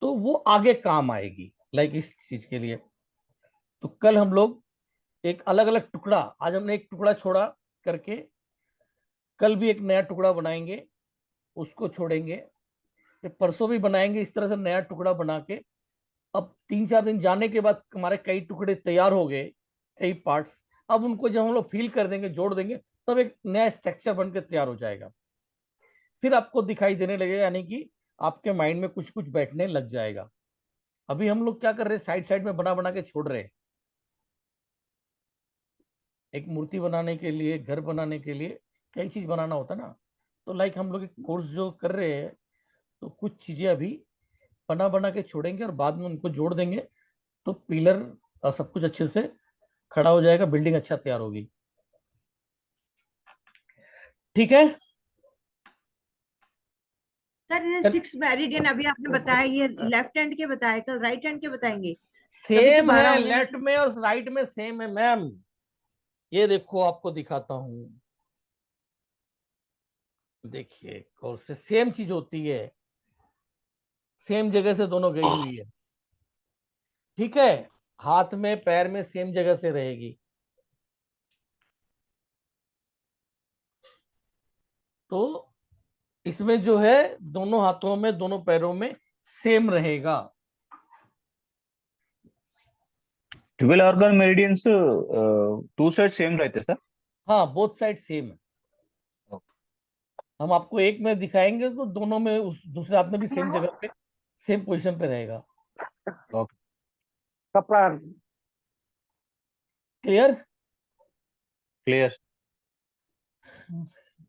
तो वो आगे काम आएगी, लाइक इस चीज के लिए। तो कल हम लोग एक अलग अलग टुकड़ा, आज हमने एक टुकड़ा छोड़ा करके, कल भी एक नया टुकड़ा बनाएंगे, उसको छोड़ेंगे, फिर परसों भी बनाएंगे इस तरह से नया टुकड़ा बना के। अब 3-4 दिन जाने के बाद हमारे कई टुकड़े तैयार हो गए, कई पार्ट्स। अब उनको जब हम लोग फिल कर देंगे, जोड़ देंगे, तब एक नया स्ट्रक्चर बनकर तैयार हो जाएगा। फिर आपको दिखाई देने लगेगा, यानी कि आपके माइंड में कुछ कुछ बैठने लग जाएगा। अभी हम लोग क्या कर रहे हैं, साइड साइड में बना बना के छोड़ रहे हैं। एक मूर्ति बनाने के लिए, घर बनाने के लिए कई चीज बनाना होता है ना, तो लाइक हम लोग एक कोर्स जो कर रहे हैं, तो कुछ चीजें अभी बना बना के छोड़ेंगे और बाद में उनको जोड़ देंगे, तो पिलर और सब कुछ अच्छे से खड़ा हो जाएगा, बिल्डिंग अच्छा तैयार होगी। ठीक है सर, ये 6 मेरिडियन अभी आपने बताया, ये लेफ्ट हैंड के बताए, कल राइट हैंड के बताएंगे? सेम है, लेफ्ट में और राइट में सेम है मैम। ये देखो आपको दिखाता हूं, देखिए कौन से सेम चीज होती है, सेम जगह से दोनों गई हुई है। ठीक है, हाथ में पैर में सेम जगह से रहेगी। तो इसमें जो है दोनों हाथों में, दोनों पैरों में सेम रहेगा। Twelve organ meridians 2 side same रहते सर? हाँ, बोथ साइड सेम है। हम आपको एक में दिखाएंगे तो दोनों में, उस दूसरे हाथ में भी सेम जगह पे, सेम पोजीशन पे रहेगा। कपड़ा क्लियर? क्लियर।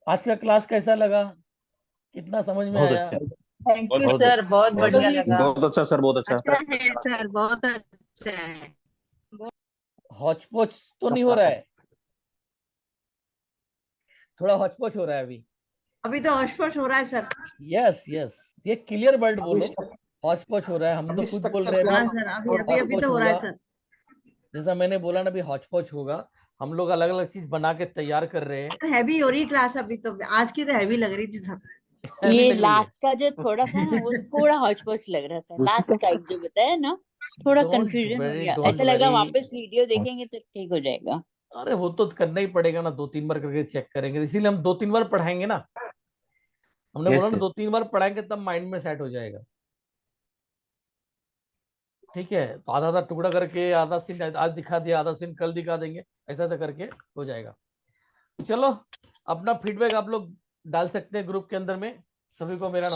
आज का क्लास कैसा लगा, कितना समझ में बहुत आया? अच्छा, थैंक यू सर, बहुत बढ़िया लगा। बहुत अच्छा सर, बहुत अच्छा। अच्छा है सर, बहुत अच्छा है। हौच पौच तो नहीं हो रहा है? थोड़ा हौच पौच हो रहा है अभी तो हौच-पौच हो रहा है सर। यस यस, ये क्लियर वर्ड बोलो, हौच पौच हो रहा है। हम तो खुद बोल रहे हैं हाँ अभी सर, अभी हौच-पौच तो हो रहा है होगा। सर। जैसा मैंने बोला ना, अभी हौच पौच होगा। हम लोग अलग अलग चीज बना के तैयार कर रहे हैं। हैवी हो रही क्लास अभी तो, आज की तो हैवी लग रही थी सर। ये लास्ट का जो थोड़ा था ना, वो थोड़ा हौच पौच लग रहा था। लास्ट का एक जो बताया ना, थोड़ा कंफ्यूजन हो गया, ऐसा लगा वापस वीडियो देखेंगे तो ठीक हो जाएगा। अरे वो तो करना ही पड़ेगा ना, 2-3 बार करके चेक करेंगे, इसीलिए हम 2-3 बार पढ़ाएंगे ना। हमने बोला ना 2-3 बार पढ़ाएंगे तब माइंड में सेट हो जाएगा। ठीक है, तो आधा आधा टुकड़ा करके, आधा सीन आज दिखा दिया, आधा सीन कल दिखा देंगे, ऐसा ऐसा करके हो जाएगा। चलो, अपना फीडबैक आप लोग डाल सकते हैं ग्रुप के अंदर में। सभी को मेरा